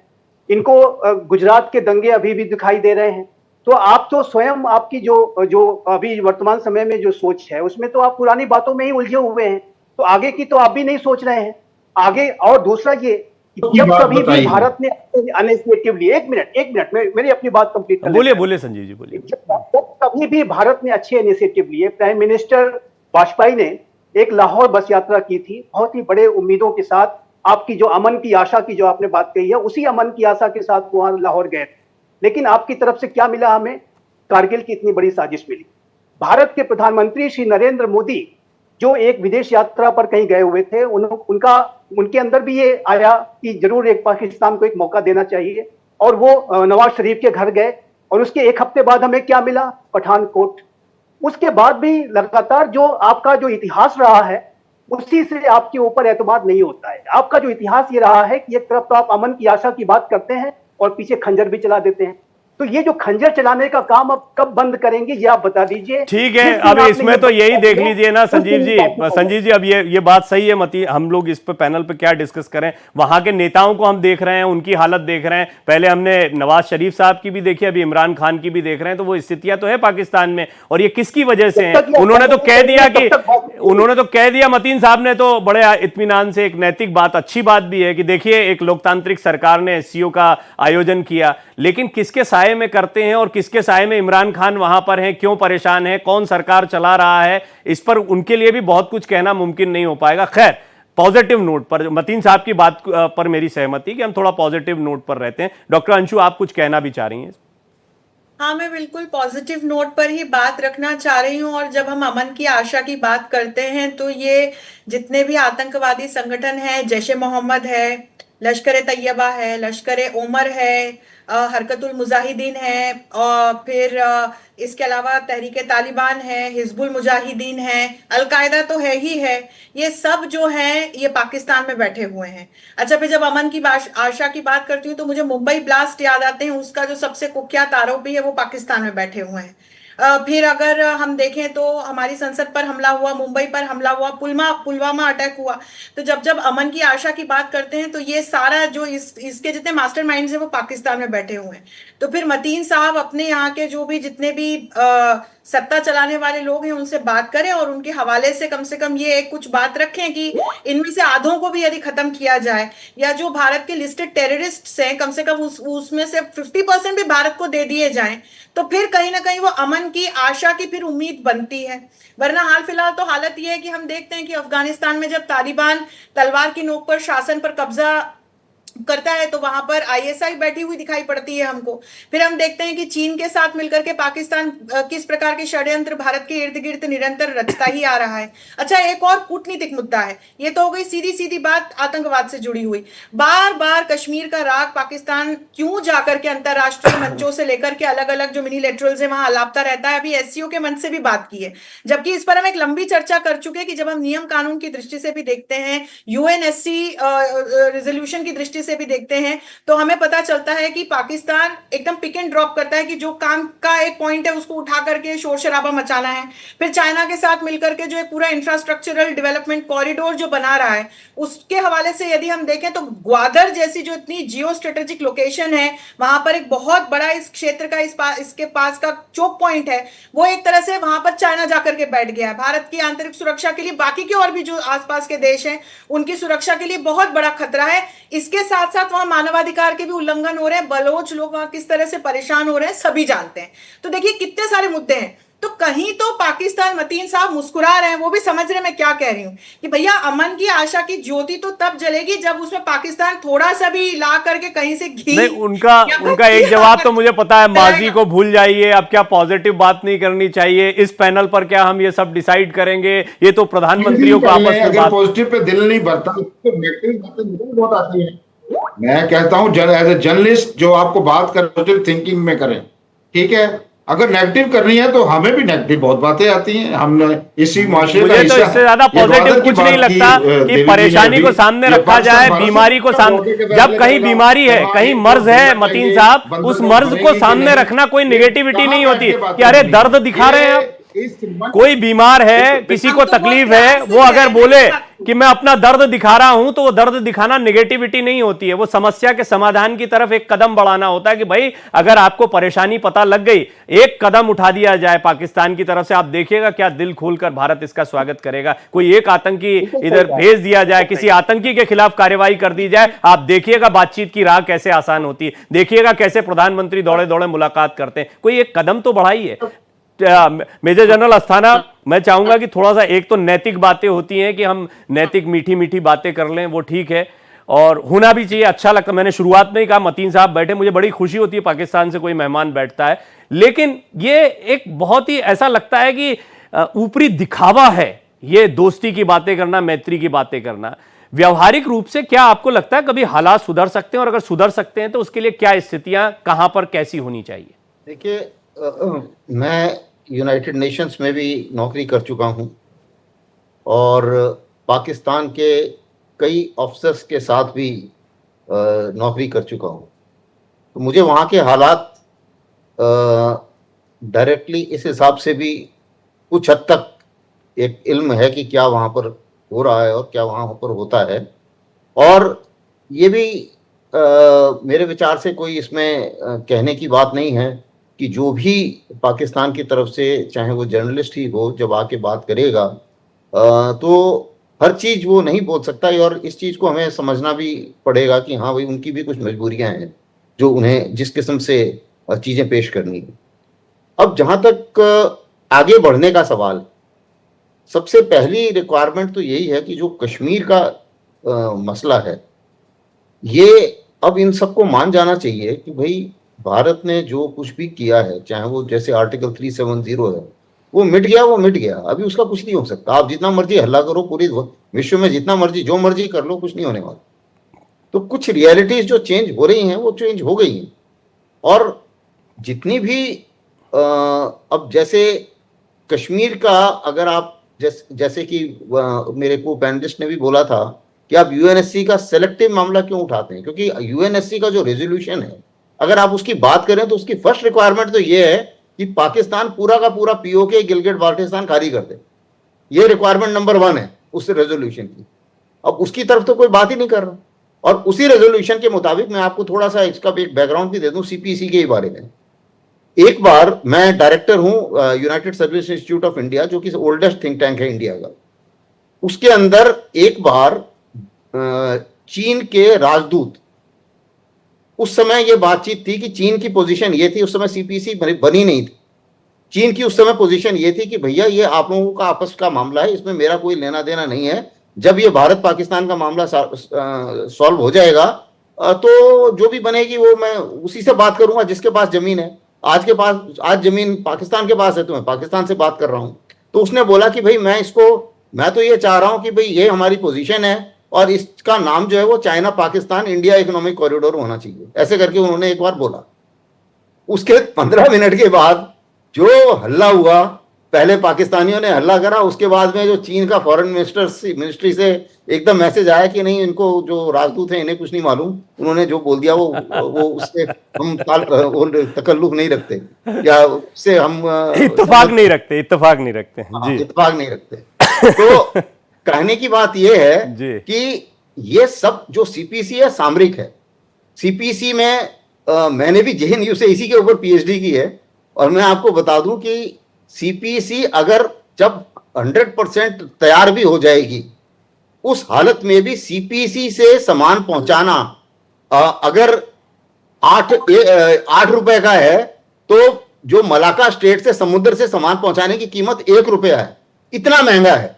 इनको गुजरात के दंगे अभी भी दिखाई दे रहे हैं। तो आप तो स्वयं आपकी जो अभी वर्तमान समय में जो सोच है उसमें तो आप पुरानी बातों में ही उलझे हुए हैं, तो आगे की तो आप भी नहीं सोच रहे हैं आगे। और दूसरा ये, जब कभी भी भारत ने अनएस्पेक्टिवली, एक मिनट मेरी अपनी बात कंप्लीट कर लें। बोलिए संजीव जी, बोलिए। जब कभी भी भारत ने अच्छे इनिशिएटिव लिए, प्राइम मिनिस्टर वाजपेयी ने एक लाहौर बस यात्रा की थी, बहुत ही बड़े उम्मीदों के साथ, आपकी जो अमन की आशा की जो आपने बात कही है, उसी अमन की आशा के साथ वहां लाहौर गए थे। लेकिन आपकी तरफ से क्या मिला हमें? कारगिल की इतनी बड़ी साजिश मिली। भारत के प्रधानमंत्री श्री नरेंद्र मोदी जो एक विदेश यात्रा पर कहीं गए हुए थे, उनके अंदर भी ये आया कि जरूर एक पाकिस्तान को एक मौका देना चाहिए, और वो नवाज शरीफ के घर गए, और उसके एक हफ्ते बाद हमें क्या मिला? पठानकोट। उसके बाद भी लगातार जो आपका जो इतिहास रहा है उसी से आपके ऊपर एतमाद नहीं होता है। आपका जो इतिहास ये रहा है कि एक तरफ तो आप अमन की आशा की बात करते हैं और पीछे खंजर भी चला देते हैं। तो ये जो खंजर चलाने का काम अब कब बंद करेंगे ये आप बता दीजिए। ठीक है, अब इसमें तो यही देख लीजिए ना संजीव जी, अब ये बात सही है मती, हम लोग इस पे पैनल पे क्या डिस्कस करें। वहां के नेताओं को हम देख रहे हैं, उनकी हालत देख रहे हैं, पहले हमने नवाज शरीफ साहब की भी देखी, अभी इमरान खान की भी देख रहे हैं। तो वो स्थितियां तो है पाकिस्तान में, और ये किसकी वजह से है? उन्होंने तो कह दिया मतीन साहब ने तो बड़े इत्मीनान से, एक नैतिक बात, अच्छी बात भी है कि देखिए एक लोकतांत्रिक सरकार ने एससीओ का आयोजन किया, लेकिन किसके साये में करते हैं और किसके साये में इमरान खान वहां पर हैं, क्यों परेशान है, कौन सरकार चला रहा है, इस पर उनके लिए भी बहुत कुछ कहना मुमकिन नहीं हो पाएगा। खैर, पॉजिटिव नोट पर मतीन साहब की बात पर मेरी सहमति कि हम थोड़ा पॉजिटिव नोट पर रहते हैं। डॉक्टर अंशु, आप कुछ कहना भी चाह रही हैं? हाँ, मैं बिल्कुल पॉजिटिव नोट पर ही बात रखना चाह रही हूँ। और जब हम अमन की आशा की बात करते हैं तो ये जितने भी आतंकवादी संगठन हैं, जैश ए मोहम्मद है, लश्कर तैयबा है, लश्कर ओमर है, हरकतुल मुजाहिदीन है, और फिर इसके अलावा तहरीक तालिबान है, हिजबुल मुजाहिदीन है, अलकायदा तो है ही है, ये सब जो हैं ये पाकिस्तान में बैठे हुए हैं। अच्छा, फिर जब अमन की आशा की बात करती हूँ तो मुझे मुंबई ब्लास्ट याद आते हैं। उसका जो सबसे कुख्यात आरोपी है वो पाकिस्तान में बैठे हुए हैं। फिर अगर हम देखें तो हमारी संसद पर हमला हुआ, मुंबई पर हमला हुआ, पुलवामा अटैक हुआ। तो जब अमन की आशा की बात करते हैं तो ये सारा जो इसके जितने मास्टरमाइंड्स हैं वो पाकिस्तान में बैठे हुए हैं। तो फिर मतीन साहब अपने यहाँ के जो भी जितने भी सत्ता चलाने वाले लोग हैं उनसे बात करें और उनके हवाले से कम ये एक कुछ बात रखें कि इनमें से आधों को भी यदि खत्म किया जाए, या जो भारत के लिस्टेड टेररिस्ट हैं कम से कम उसमें से 50% भी भारत को दे दिए जाएं, तो फिर कहीं ना कहीं वो अमन की आशा की फिर उम्मीद बनती है। वरना हाल फिलहाल तो हालत यह है कि हम देखते हैं कि अफगानिस्तान में जब तालिबान तलवार की नोक पर शासन पर कब्जा करता है तो वहां पर आईएसआई बैठी हुई दिखाई पड़ती है हमको। फिर हम देखते हैं कि चीन के साथ मिलकर के पाकिस्तान किस प्रकार के षड्यंत्र भारत के इर्द गिर्द निरंतर रचता ही आ रहा है। अच्छा, एक और कूटनीतिक मुद्दा है, ये तो हो गई सीधी सीधी बात आतंकवाद से जुड़ी हुई। बार बार कश्मीर का राग पाकिस्तान क्यों जाकर के अंतरराष्ट्रीय मंचों से लेकर के अलग अलग जो मिनीलेटरल्स है वहां अलापता रहता है। अभी एससीओ के मंच से भी बात की है, जबकि इस पर हम एक लंबी चर्चा कर चुके हैं कि जब हम नियम कानून की दृष्टि से भी देखते हैं, यूएनएससी रेजोल्यूशन की दृष्टि से भी देखते हैं, तो हमें पता चलता है कि पाकिस्तान एकदम पिक एंड ड्रॉप करता है कि जो काम का एक पॉइंट है उसको उठा करके शोर शराबा मचाना है। फिर चाइना के साथ मिलकर के जो एक पूरा इंफ्रास्ट्रक्चरल डेवलपमेंट कॉरिडोर जो बना रहा है उसके हवाले से यदि हम देखें तो ग्वादर जैसी जो इतनी जियो स्ट्रेटेजिक लोकेशन है, वहां पर एक बहुत बड़ा इस क्षेत्र का इसके पास का चोक पॉइंट है, वो एक तरह से वहां पर चाइना जाकर के बैठ गया है। भारत की आंतरिक सुरक्षा के लिए, बाकी के और भी जो आसपास के देश हैं उनकी सुरक्षा के लिए बहुत बड़ा खतरा है। इसके साथ साथ साथ वहां मानवाधिकार के भी उल्लंघन हो रहे हैं, बलोच लोग वहां किस तरह से परेशान हो रहे हैं सभी जानते हैं। तो देखिए कितने सारे मुद्दे हैं। तो कहीं तो पाकिस्तान, मतीन साहब मुस्कुरा रहे हैं, वो भी समझ रहे हैं मैं क्या कह रही हूँ कि भैया अमन की आशा की ज्योति तो तब जलेगी जब उसमें पाकिस्तान थोड़ा सा भी ला करके कहीं से घी नहीं, उनका या उनका एक बत्ती जवाब तो मुझे पता है, माजी जाएगा। को भूल जाइए, अब क्या पॉजिटिव बात नहीं करनी चाहिए, इस पैनल पर क्या हम ये सब डिसाइड करेंगे, ये तो प्रधानमंत्रियों को आपस में अगर बात। पॉजिटिव पे दिल नहीं भरता तो नेगेटिव बातें मुझे भी बहुत आती हैं। मैं कहता हूं एज ए जर्नलिस्ट जो आपको बात कर पॉजिटिव थिंकिंग में करें, ठीक है। अगर नेगेटिव करनी है तो हमें भी नेगेटिव बहुत बातें आती हैं, हमने इसी माशरे का मुझे तो हिस्सा इससे ज्यादा है। ये पॉजिटिव ग्वादर की कुछ नहीं बात की, लगता देवी कि जी ने परेशानी को अभी, सामने ये रखा पाकिस्तान जाए, भारत बीमारी को से सामने, लौटे के जब पहले कहीं कहेगा, बीमारी है, वहाँ कहीं एक मर्ज है, तो मतीन चाहिए, साहब, बंदर उस लोग मर्ज बनेगी को कि सामने नहीं, रखना कोई ये निगेटिविटी कहाँ नहीं बैठ होती के कि बातें अरे होनी है? दर्द दिखा रहे हैं आप, इस मंच कोई बीमार है, किसी हम को तो बहुत तकलीफ प्यार है, से वो कह अगर रहे हैं बोले इस बात को। कि मैं अपना दर्द दिखा रहा हूं, तो वो दर्द दिखाना नेगेटिविटी नहीं होती है, वो समस्या के समाधान की तरफ एक कदम बढ़ाना होता है कि भाई अगर आपको परेशानी पता लग गई, एक कदम उठा दिया जाए पाकिस्तान की तरफ से, आप देखिएगा क्या दिल खोलकर भारत इसका स्वागत करेगा। कोई एक आतंकी इधर भेज दिया जाए, किसी आतंकी के खिलाफ कार्रवाई कर दी जाए, आप देखिएगा बातचीत की राह कैसे आसान होती है, देखिएगा कैसे प्रधानमंत्री दौड़े दौड़े मुलाकात करते हैं। कोई एक कदम तो बढ़ाइए। मेजर जनरल अस्थाना, मैं चाहूंगा कि थोड़ा सा, एक तो नैतिक बातें होती हैं कि हम नैतिक मीठी मीठी बातें कर लें, वो ठीक है और होना भी चाहिए, अच्छा लगता। मैंने शुरुआत में ही कहा मतीन साहब बैठे, मुझे बड़ी खुशी होती है पाकिस्तान से कोई मेहमान बैठता है, लेकिन ये एक बहुत ही ऐसा लगता है कि ऊपरी दिखावा है ये दोस्ती की बातें करना, मैत्री की बातें करना। व्यवहारिक रूप से क्या आपको लगता है कभी हालात सुधर सकते हैं, और अगर सुधर सकते हैं तो उसके लिए क्या स्थितियां कहां पर कैसी होनी चाहिए? देखिए, मैं यूनाइटेड नेशंस में भी नौकरी कर चुका हूं और पाकिस्तान के कई ऑफिसर्स के साथ भी नौकरी कर चुका हूं। तो मुझे वहाँ के हालात डायरेक्टली इस हिसाब से भी कुछ हद तक एक इल्म है कि क्या वहाँ पर हो रहा है और क्या वहाँ पर होता है। और ये भी मेरे विचार से कोई इसमें कहने की बात नहीं है कि जो भी पाकिस्तान की तरफ से, चाहे वो जर्नलिस्ट ही हो, जब आके बात करेगा तो हर चीज़ वो नहीं बोल सकता, और इस चीज़ को हमें समझना भी पड़ेगा कि हाँ भाई उनकी भी कुछ मजबूरियां हैं जो उन्हें जिस किस्म से चीज़ें पेश करनी है। अब जहाँ तक आगे बढ़ने का सवाल, सबसे पहली रिक्वायरमेंट तो यही है कि जो कश्मीर का मसला है, ये अब इन सबको मान जाना चाहिए कि भाई भारत ने जो कुछ भी किया है, चाहे वो जैसे आर्टिकल 370 है, वो मिट गया, वो मिट गया, अभी उसका कुछ नहीं हो सकता। आप जितना मर्जी हल्ला करो, पूरी विश्व में जितना मर्जी जो मर्जी कर लो, कुछ नहीं होने वाला। तो कुछ रियलिटीज जो चेंज हो रही हैं वो चेंज हो गई हैं। और जितनी भी अब जैसे कश्मीर का, अगर आप जैसे कि मेरे को पैनलिस्ट ने भी बोला था कि आप यूएनएससी का सेलेक्टिव मामला क्यों उठाते हैं, क्योंकि यूएनएससी का जो रेजोल्यूशन है, अगर आप उसकी बात करें तो उसकी फर्स्ट रिक्वायरमेंट तो ये है कि पाकिस्तान पूरा का पूरा पीओके गिलगिट बाल्टिस्तान खाली कर दे। ये रिक्वायरमेंट नंबर 1 है उस रेजोल्यूशन की। अब उसकी तरफ तो कोई बात ही नहीं कर रहा। और उसी रेजोल्यूशन के मुताबिक मैं आपको थोड़ा सा इसका एक बैकग्राउंड भी दे दूं सीपीसी के बारे में। एक बार, मैं डायरेक्टर हूं United service institute of India, जो कि ओल्डेस्ट थिंक टैंक है इंडिया का। उसके अंदर एक बार चीन के राजदूत, उस समय ये बातचीत थी कि चीन की पोजीशन ये थी, उस समय सीपीसी बनी नहीं थी। चीन की उस समय पोजीशन ये थी कि भैया ये आप लोगों का आपस का मामला है, इसमें मेरा कोई लेना देना नहीं है। जब ये भारत पाकिस्तान का मामला सॉल्व हो जाएगा तो जो भी बनेगी वो मैं उसी से बात करूंगा जिसके पास जमीन है। आज जमीन पाकिस्तान के पास है, तो मैं पाकिस्तान से बात कर रहा हूं। तो उसने बोला कि भाई मैं तो ये चाह रहा हूं कि भाई ये हमारी पोजीशन है और इसका नाम जो है वो China Pakistan India economic corridor होना चाहिए, ऐसे करके उन्होंने एक बार बोला। उसके 15 मिनट के बाद जो हल्ला हुआ, पहले पाकिस्तानियों ने हल्ला करा, उसके बाद में जो चीन का फॉरेन मिनिस्ट्री से एकदम मैसेज आया कि नहीं, इनको जो राजदूत हैं इन्हें कुछ नहीं मालूम, उन्होंने जो बोल दिया वो उससे हम तकल्लुफ नहीं रखते, या उससे हम इत्तेफाक नहीं रखते जी, इत्तेफाक नहीं रखते। तो कहने की बात यह है कि ये सब जो सीपीसी है सामरिक है। सीपीसी में मैंने भी जेएनयू से इसी के ऊपर पीएचडी की है, और मैं आपको बता दूं कि सीपीसी अगर जब 100% तैयार भी हो जाएगी, उस हालत में भी सीपीसी से सामान पहुंचाना अगर 8 रुपए का है तो जो मलाका स्ट्रेट से समुद्र से सामान पहुंचाने की कीमत 1 रुपया है, इतना महंगा है।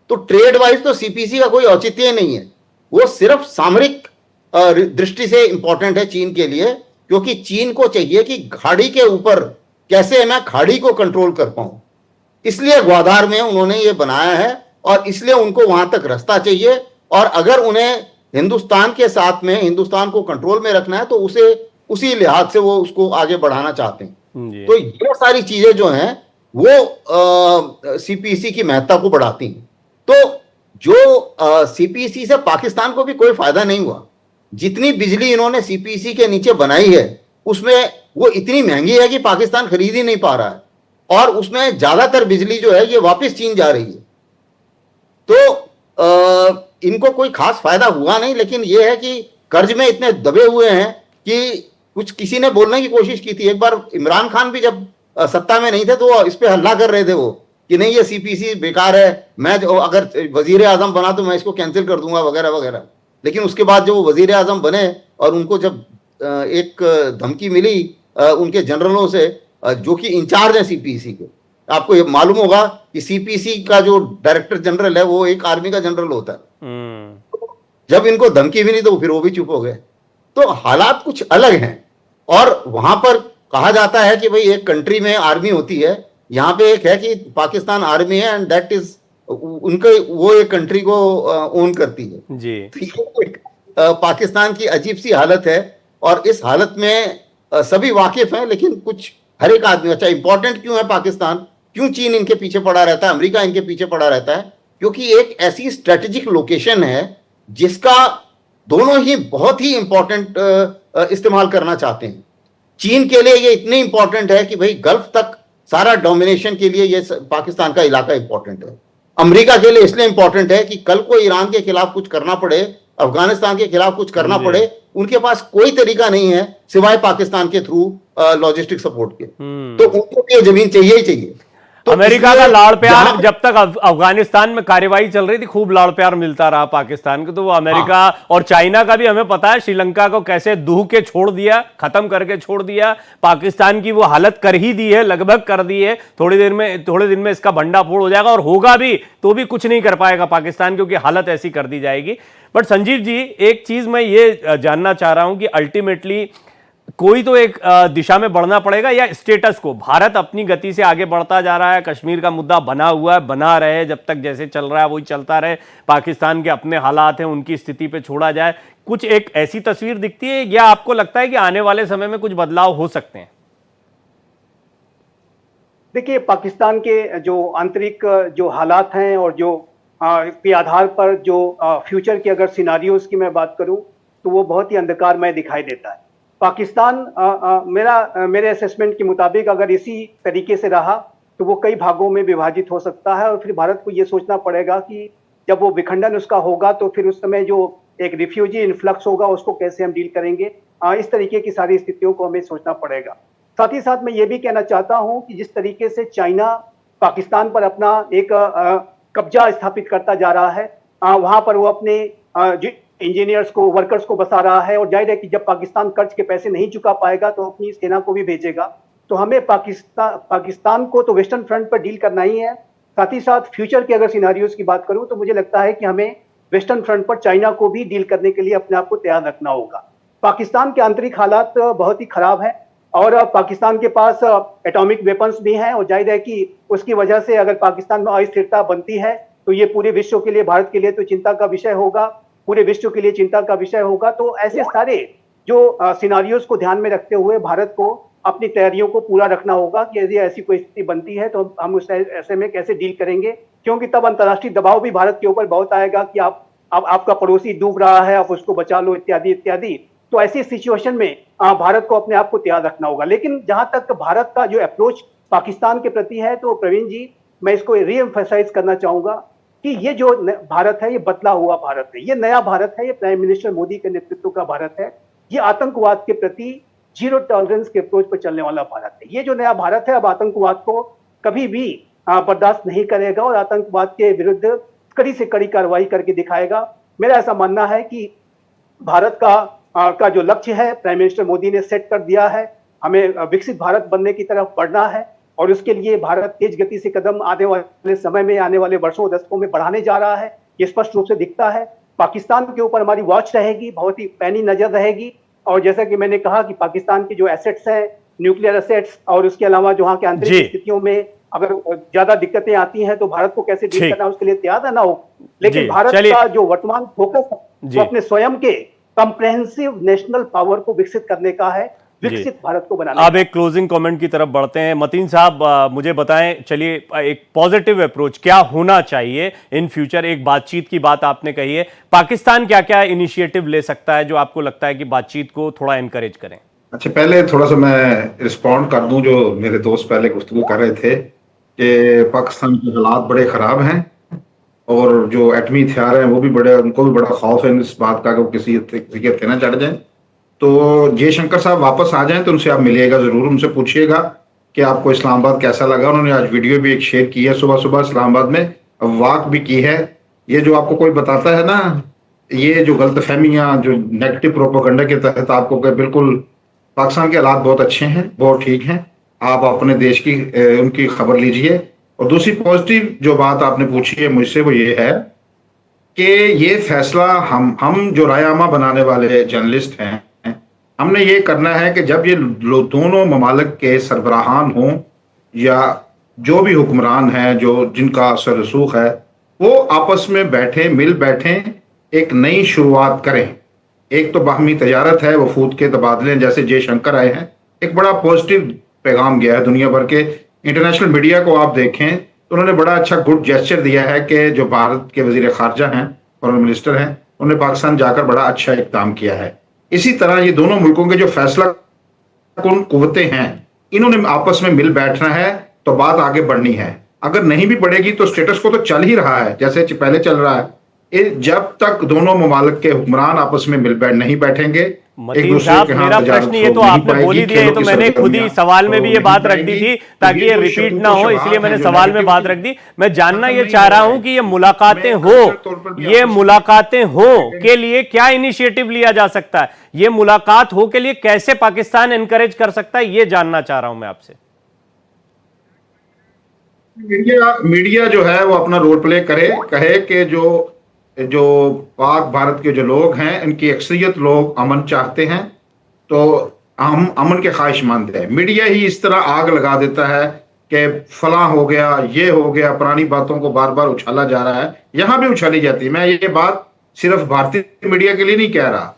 तो ट्रेड वाइज तो सीपीसी का कोई औचित्य नहीं है, वो सिर्फ सामरिक दृष्टि से इंपॉर्टेंट है चीन के लिए, क्योंकि चीन को चाहिए कि खाड़ी के ऊपर कैसे मैं खाड़ी को कंट्रोल कर पाऊं, इसलिए ग्वादार में उन्होंने ये बनाया है और इसलिए उनको वहां तक रास्ता चाहिए। और अगर उन्हें हिंदुस्तान के साथ में हिंदुस्तान को कंट्रोल में रखना है तो उसे उसी लिहाज से वो उसको आगे बढ़ाना चाहते हैं। तो ये सारी चीजें जो हैं वो सीपीसी की महत्ता को बढ़ाती हैं। तो जो सीपीसी से पाकिस्तान को भी कोई फायदा नहीं हुआ। जितनी बिजली इन्होंने सीपीसी के नीचे बनाई है उसमें वो इतनी महंगी है कि पाकिस्तान खरीद ही नहीं पा रहा है, और उसमें ज्यादातर बिजली जो है ये वापस चीन जा रही है। तो इनको कोई खास फायदा हुआ नहीं, लेकिन ये है कि कर्ज में इतने दबे हुए हैं कि कुछ किसी ने बोलने की कोशिश की थी। एक बार इमरान खान भी जब सत्ता में नहीं थे तो इस पे हल्ला कर रहे थे वो कि नहीं ये सीपीसी बेकार है, मैं अगर वजीर आजम बना तो मैं इसको कैंसिल कर दूंगा वगैरह वगैरह। लेकिन उसके बाद जब वो वजीर आजम बने और उनको जब एक धमकी मिली उनके जनरलों से जो कि इंचार्ज है सीपीसी के, आपको ये मालूम होगा कि सीपीसी का जो डायरेक्टर जनरल है वो एक आर्मी का जनरल होता है। जब इनको धमकी मिली तो फिर वो भी चुप हो गए। तो हालात कुछ अलग हैं, और वहां पर कहा जाता है कि भाई एक कंट्री में आर्मी होती है, यहाँ पे एक है कि पाकिस्तान आर्मी है एंड दैट इज उनके वो एक कंट्री को ओन करती है जी। तो एक पाकिस्तान की अजीब सी हालत है, और इस हालत में सभी वाकिफ हैं, लेकिन कुछ हर एक आदमी अच्छा इंपॉर्टेंट क्यों है पाकिस्तान, क्यों चीन इनके पीछे पड़ा रहता है, अमेरिका इनके पीछे पड़ा रहता है, क्योंकि एक ऐसी स्ट्रेटेजिक लोकेशन है जिसका दोनों ही बहुत ही इंपॉर्टेंट इस्तेमाल करना चाहते हैं। चीन के लिए ये इतने इंपॉर्टेंट है कि भाई गल्फ तक सारा डोमिनेशन के लिए ये पाकिस्तान का इलाका इंपॉर्टेंट है। अमेरिका के लिए इसलिए इंपॉर्टेंट है कि कल को ईरान के खिलाफ कुछ करना पड़े, अफगानिस्तान के खिलाफ कुछ करना पड़े, उनके पास कोई तरीका नहीं है सिवाय पाकिस्तान के थ्रू लॉजिस्टिक सपोर्ट के। तो उनको ये जमीन चाहिए ही चाहिए। तो अमेरिका का लाड़ प्यार जब तक अफगानिस्तान में कार्रवाई चल रही थी खूब लाड़ प्यार मिलता रहा पाकिस्तान को, तो वो अमेरिका और चाइना का भी हमें पता है श्रीलंका को कैसे दूह के छोड़ दिया, खत्म करके छोड़ दिया। पाकिस्तान की वो हालत कर ही दी है, लगभग कर दी है। थोड़ी दिन में इसका भंडाफोड़ हो जाएगा, और होगा भी तो भी कुछ नहीं कर पाएगा पाकिस्तान, क्योंकि हालत ऐसी कर दी जाएगी। बट संजीव जी, एक चीज मैं ये जानना चाह रहा हूं कि अल्टीमेटली कोई तो एक दिशा में बढ़ना पड़ेगा, या स्टेटस को भारत अपनी गति से आगे बढ़ता जा रहा है, कश्मीर का मुद्दा बना हुआ है, बना रहे जब तक जैसे चल रहा है वही चलता रहे, पाकिस्तान के अपने हालात हैं उनकी स्थिति पे छोड़ा जाए, कुछ एक ऐसी तस्वीर दिखती है, या आपको लगता है कि आने वाले समय में कुछ बदलाव हो सकते हैं? देखिए, पाकिस्तान के जो आंतरिक जो हालात हैं और जो के आधार पर जो फ्यूचर के अगर सिनारियोज की मैं बात करूं तो वो बहुत ही अंधकारमय दिखाई देता है। पाकिस्तान मेरे असेसमेंट के मुताबिक अगर इसी तरीके से रहा तो वो कई भागों में विभाजित हो सकता है, और फिर भारत को ये सोचना पड़ेगा कि जब वो विखंडन उसका होगा तो फिर उस समय जो एक रिफ्यूजी इन्फ्लक्स होगा उसको कैसे हम डील करेंगे। इस तरीके की सारी स्थितियों को हमें सोचना पड़ेगा। साथ ही साथ मैं ये भी कहना चाहता हूँ कि जिस तरीके से चाइना पाकिस्तान पर अपना एक कब्जा स्थापित करता जा रहा है, वहां पर वो अपने इंजीनियर्स को, वर्कर्स को बसा रहा है, और जाहिर है कि जब पाकिस्तान कर्ज के पैसे नहीं चुका पाएगा तो अपनी सेना को भी भेजेगा। तो हमें पाकिस्तान को तो वेस्टर्न फ्रंट पर डील करना ही है। साथ ही साथ फ्यूचर के अगर सिनारियोज की बात करूं तो मुझे लगता है कि हमें वेस्टर्न फ्रंट पर चाइना को भी डील करने के लिए अपने आप को तैयार रखना होगा। पाकिस्तान के आंतरिक हालात बहुत ही खराब है, और पाकिस्तान के पास एटॉमिक वेपन्स भी हैं, और जाहिर है कि उसकी वजह से अगर पाकिस्तान में अस्थिरता बनती है तो ये पूरे विश्व के लिए, भारत के लिए तो चिंता का विषय होगा, पूरे विश्व के लिए चिंता का विषय होगा। तो ऐसे सारे जो सिनारियोज को ध्यान में रखते हुए भारत को अपनी तैयारियों को पूरा रखना होगा कि यदि ऐसी कोई स्थिति बनती है तो हम उस ऐसे में कैसे डील करेंगे, क्योंकि तब अंतर्राष्ट्रीय दबाव भी भारत के ऊपर बहुत आएगा कि आपका पड़ोसी डूब रहा है, आप उसको बचा लो, इत्यादि इत्यादि। तो ऐसी सिचुएशन में भारत को अपने आप को तैयार रखना होगा। लेकिन जहां तक भारत का जो अप्रोच पाकिस्तान के प्रति है, तो प्रवीण जी मैं इसको रीएम्फसाइज करना चाहूंगा कि ये जो भारत है ये बदला हुआ भारत है, ये नया भारत है, ये प्राइम मिनिस्टर मोदी के नेतृत्व का भारत है, ये आतंकवाद के प्रति जीरो टॉलरेंस के अप्रोच पर चलने वाला भारत है। ये जो नया भारत है अब आतंकवाद को कभी भी बर्दाश्त नहीं करेगा, और आतंकवाद के विरुद्ध कड़ी से कड़ी कार्रवाई करके दिखाएगा। मेरा ऐसा मानना है कि भारत का का जो लक्ष्य है प्राइम मिनिस्टर मोदी ने सेट कर दिया है। हमें विकसित भारत बनने की तरफ बढ़ना है और उसके लिए भारत तेज गति से कदम आने वाले समय में, आने वाले वर्षों दशकों में बढ़ाने जा रहा है, ये स्पष्ट रूप से दिखता है। पाकिस्तान के ऊपर हमारी वॉच रहेगी, बहुत ही पैनी नजर रहेगी। और जैसा कि मैंने कहा कि पाकिस्तान की जो एसेट्स हैं, न्यूक्लियर एसेट्स, और उसके अलावा जो वहाँ के आंतरिक स्थितियों में अगर ज्यादा दिक्कतें आती हैं तो भारत को कैसे डील करना है उसके लिए तैयार रहना हो। लेकिन भारत का जो वर्तमान फोकस है वो अपने स्वयं के कॉम्प्रहेंसिव नेशनल पावर को विकसित करने का है, विकसित भारत को बनाना। अब एक क्लोजिंग कमेंट की तरफ बढ़ते हैं। मतीन साहब मुझे बताएं, चलिए एक पॉजिटिव अप्रोच क्या होना चाहिए इन फ्यूचर। एक बातचीत की बात आपने कही है, पाकिस्तान क्या क्या इनिशिएटिव ले सकता है जो आपको लगता है कि बातचीत को थोड़ा एनकरेज करें? अच्छा, पहले थोड़ा सा मैं रिस्पॉन्ड कर दूं जो मेरे दोस्त पहले गुफ्तगू कर रहे थे कि पाकिस्तान के हालात बड़े खराब हैं और जो एटमी हथियार हैं वो भी बड़े, उनको भी बड़ा खौफ है इस बात का कि वो किसी के हत्थे ना चढ़ जाए। तो जयशंकर साहब वापस आ जाएं तो उनसे आप मिलिएगा जरूर, उनसे पूछिएगा कि आपको इस्लामाबाद कैसा लगा। उन्होंने आज वीडियो भी एक शेयर की है सुबह सुबह इस्लामाबाद में, वॉक भी की है। ये जो आपको कोई बताता है ना, ये जो गलतफहमियां, जो नेगेटिव प्रोपेगेंडा के तहत आपको बिल्कुल पाकिस्तान के हालात बहुत अच्छे हैं, बहुत ठीक हैं, आप अपने देश की उनकी खबर लीजिए। और दूसरी पॉजिटिव जो बात आपने पूछी है मुझसे वो ये है कि ये फैसला हम जो रायनामा बनाने वाले जर्नलिस्ट हैं, हमने ये करना है कि जब ये दोनों ममालिक के सरबराहान हों या जो भी हुक्मरान हैं जो जिनका असर रसूख है, वो आपस में बैठे, मिल बैठे, एक नई शुरुआत करें। एक तो बाहमी तजारत है, वफूद के तबादले जैसे जयशंकर आए हैं, एक बड़ा पॉजिटिव पैगाम गया है दुनिया भर के। इंटरनेशनल मीडिया को आप देखें तो उन्होंने बड़ा अच्छा गुड जेस्चर दिया है कि जो भारत के वजीर खारजा हैं, फॉरेन मिनिस्टर हैं, उन्होंने पाकिस्तान जाकर बड़ा अच्छा इक़दाम किया है। इसी तरह ये दोनों मुल्कों के जो फैसला कुन कुव्वतें हैं, इन्होंने आपस में मिल बैठना है तो बात आगे बढ़नी है। अगर नहीं भी बढ़ेगी तो स्टेटस को तो चल ही रहा है जैसे पहले चल रहा है। जब तक दोनों ममालिक के हुक्मरान आपस में मिल बैठ नहीं बैठेंगे, मतीन साहब मेरा प्रश्न ये तो आपने बोल ही दिया है, तो मैंने खुद ही सवाल में भी ये बात रख दी थी ताकि ये रिपीट ना हो, इसलिए मैंने सवाल में बात रख दी। मैं जानना ये चाह रहा हूं कि ये मुलाकातें हो के लिए क्या इनिशिएटिव लिया जा सकता है, ये मुलाकात हो के लिए कैसे पाकिस्तान एनकरेज कर सकता है, ये जानना चाह रहा हूं मैं आपसे। मीडिया जो है वो अपना रोल प्ले करे, कहे कि जो पाक भारत के जो लोग हैं इनकी अक्सरियत लोग अमन चाहते हैं, तो हम अमन के ख्वाहिशमंद हैं। मीडिया ही इस तरह आग लगा देता है कि फला हो गया, ये हो गया, पुरानी बातों को बार बार उछाला जा रहा है, यहां भी उछाली जाती है। मैं ये बात सिर्फ भारतीय मीडिया के लिए नहीं कह रहा,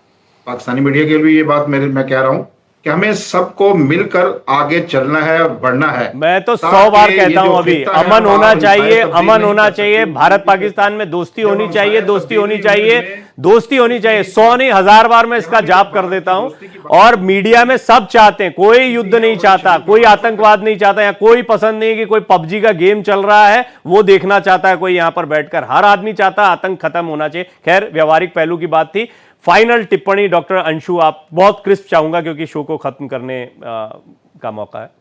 पाकिस्तानी मीडिया के लिए ये बात मैं कह रहा हूं कि हमें सबको मिलकर आगे चलना है और बढ़ना है। मैं तो 100 बार कहता हूं अभी, अमन होना चाहिए, अमन होना चाहिए, भारत पाकिस्तान में दोस्ती होनी चाहिए, दोस्ती होनी चाहिए, दोस्ती होनी चाहिए। 100 नहीं 1000 बार मैं इसका जाप कर देता हूं। और मीडिया में सब चाहते हैं, कोई युद्ध नहीं चाहता, कोई आतंकवाद नहीं चाहता, या कोई पसंद नहीं कि कोई पबजी का गेम चल रहा है वो देखना चाहता है कोई यहां पर बैठकर। हर आदमी चाहता है आतंक खत्म होना चाहिए। खैर, व्यवहारिक पहलू की बात थी। फाइनल टिप्पणी डॉक्टर अंशु, आप बहुत क्रिस्प चाहूंगा क्योंकि शो को खत्म करने का मौका है।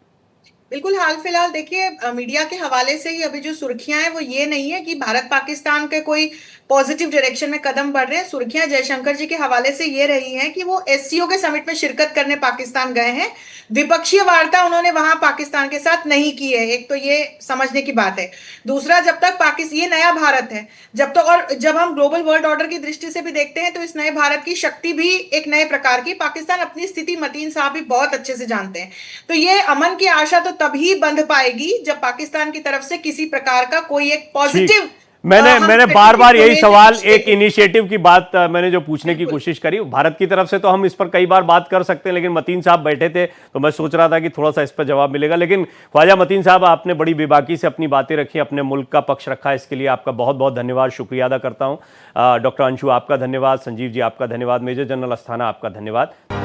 बिल्कुल, हाल फिलहाल देखिए मीडिया के हवाले से ही अभी जो सुर्खियां हैं वो ये नहीं है कि भारत पाकिस्तान के कोई पॉजिटिव डायरेक्शन में कदम बढ़ रहे हैं। सुर्खियां जयशंकर जी के हवाले से ये रही हैं कि वो एससीओ के समिट में शिरकत करने पाकिस्तान गए हैं, द्विपक्षीय वार्ता उन्होंने वहां पाकिस्तान के साथ नहीं की है। एक तो ये समझने की बात है। दूसरा, जब तक पाकिस्तान, ये नया भारत है, जब तक, और जब हम ग्लोबल वर्ल्ड ऑर्डर की दृष्टि से भी देखते हैं तो इस नए भारत की शक्ति भी एक नए प्रकार की, पाकिस्तान अपनी स्थिति मतीन साहब भी बहुत अच्छे से जानते हैं। तो ये अमन की आशा तो तभी बंध पाएगी जब पाकिस्तान की तरफ से किसी प्रकार का कोई एक पॉजिटिव, मैंने बार बार यही सवाल, एक इनिशिएटिव की बात मैंने जो पूछने की कोशिश करी भारत की तरफ से, तो हम इस पर कई बार बात कर सकते हैं, लेकिन मतीन साहब बैठे थे तो मैं सोच रहा था कि थोड़ा सा इस पर जवाब मिलेगा। लेकिन ख्वाजा मतीन साहब, आपने बड़ी बेबाकी से अपनी बातें रखी, अपने मुल्क का पक्ष रखा, इसके लिए आपका बहुत बहुत धन्यवाद, शुक्रिया अदा करता हूँ। डॉक्टर अंशु आपका धन्यवाद, संजीव जी आपका धन्यवाद, मेजर जनरल अस्थाना आपका धन्यवाद।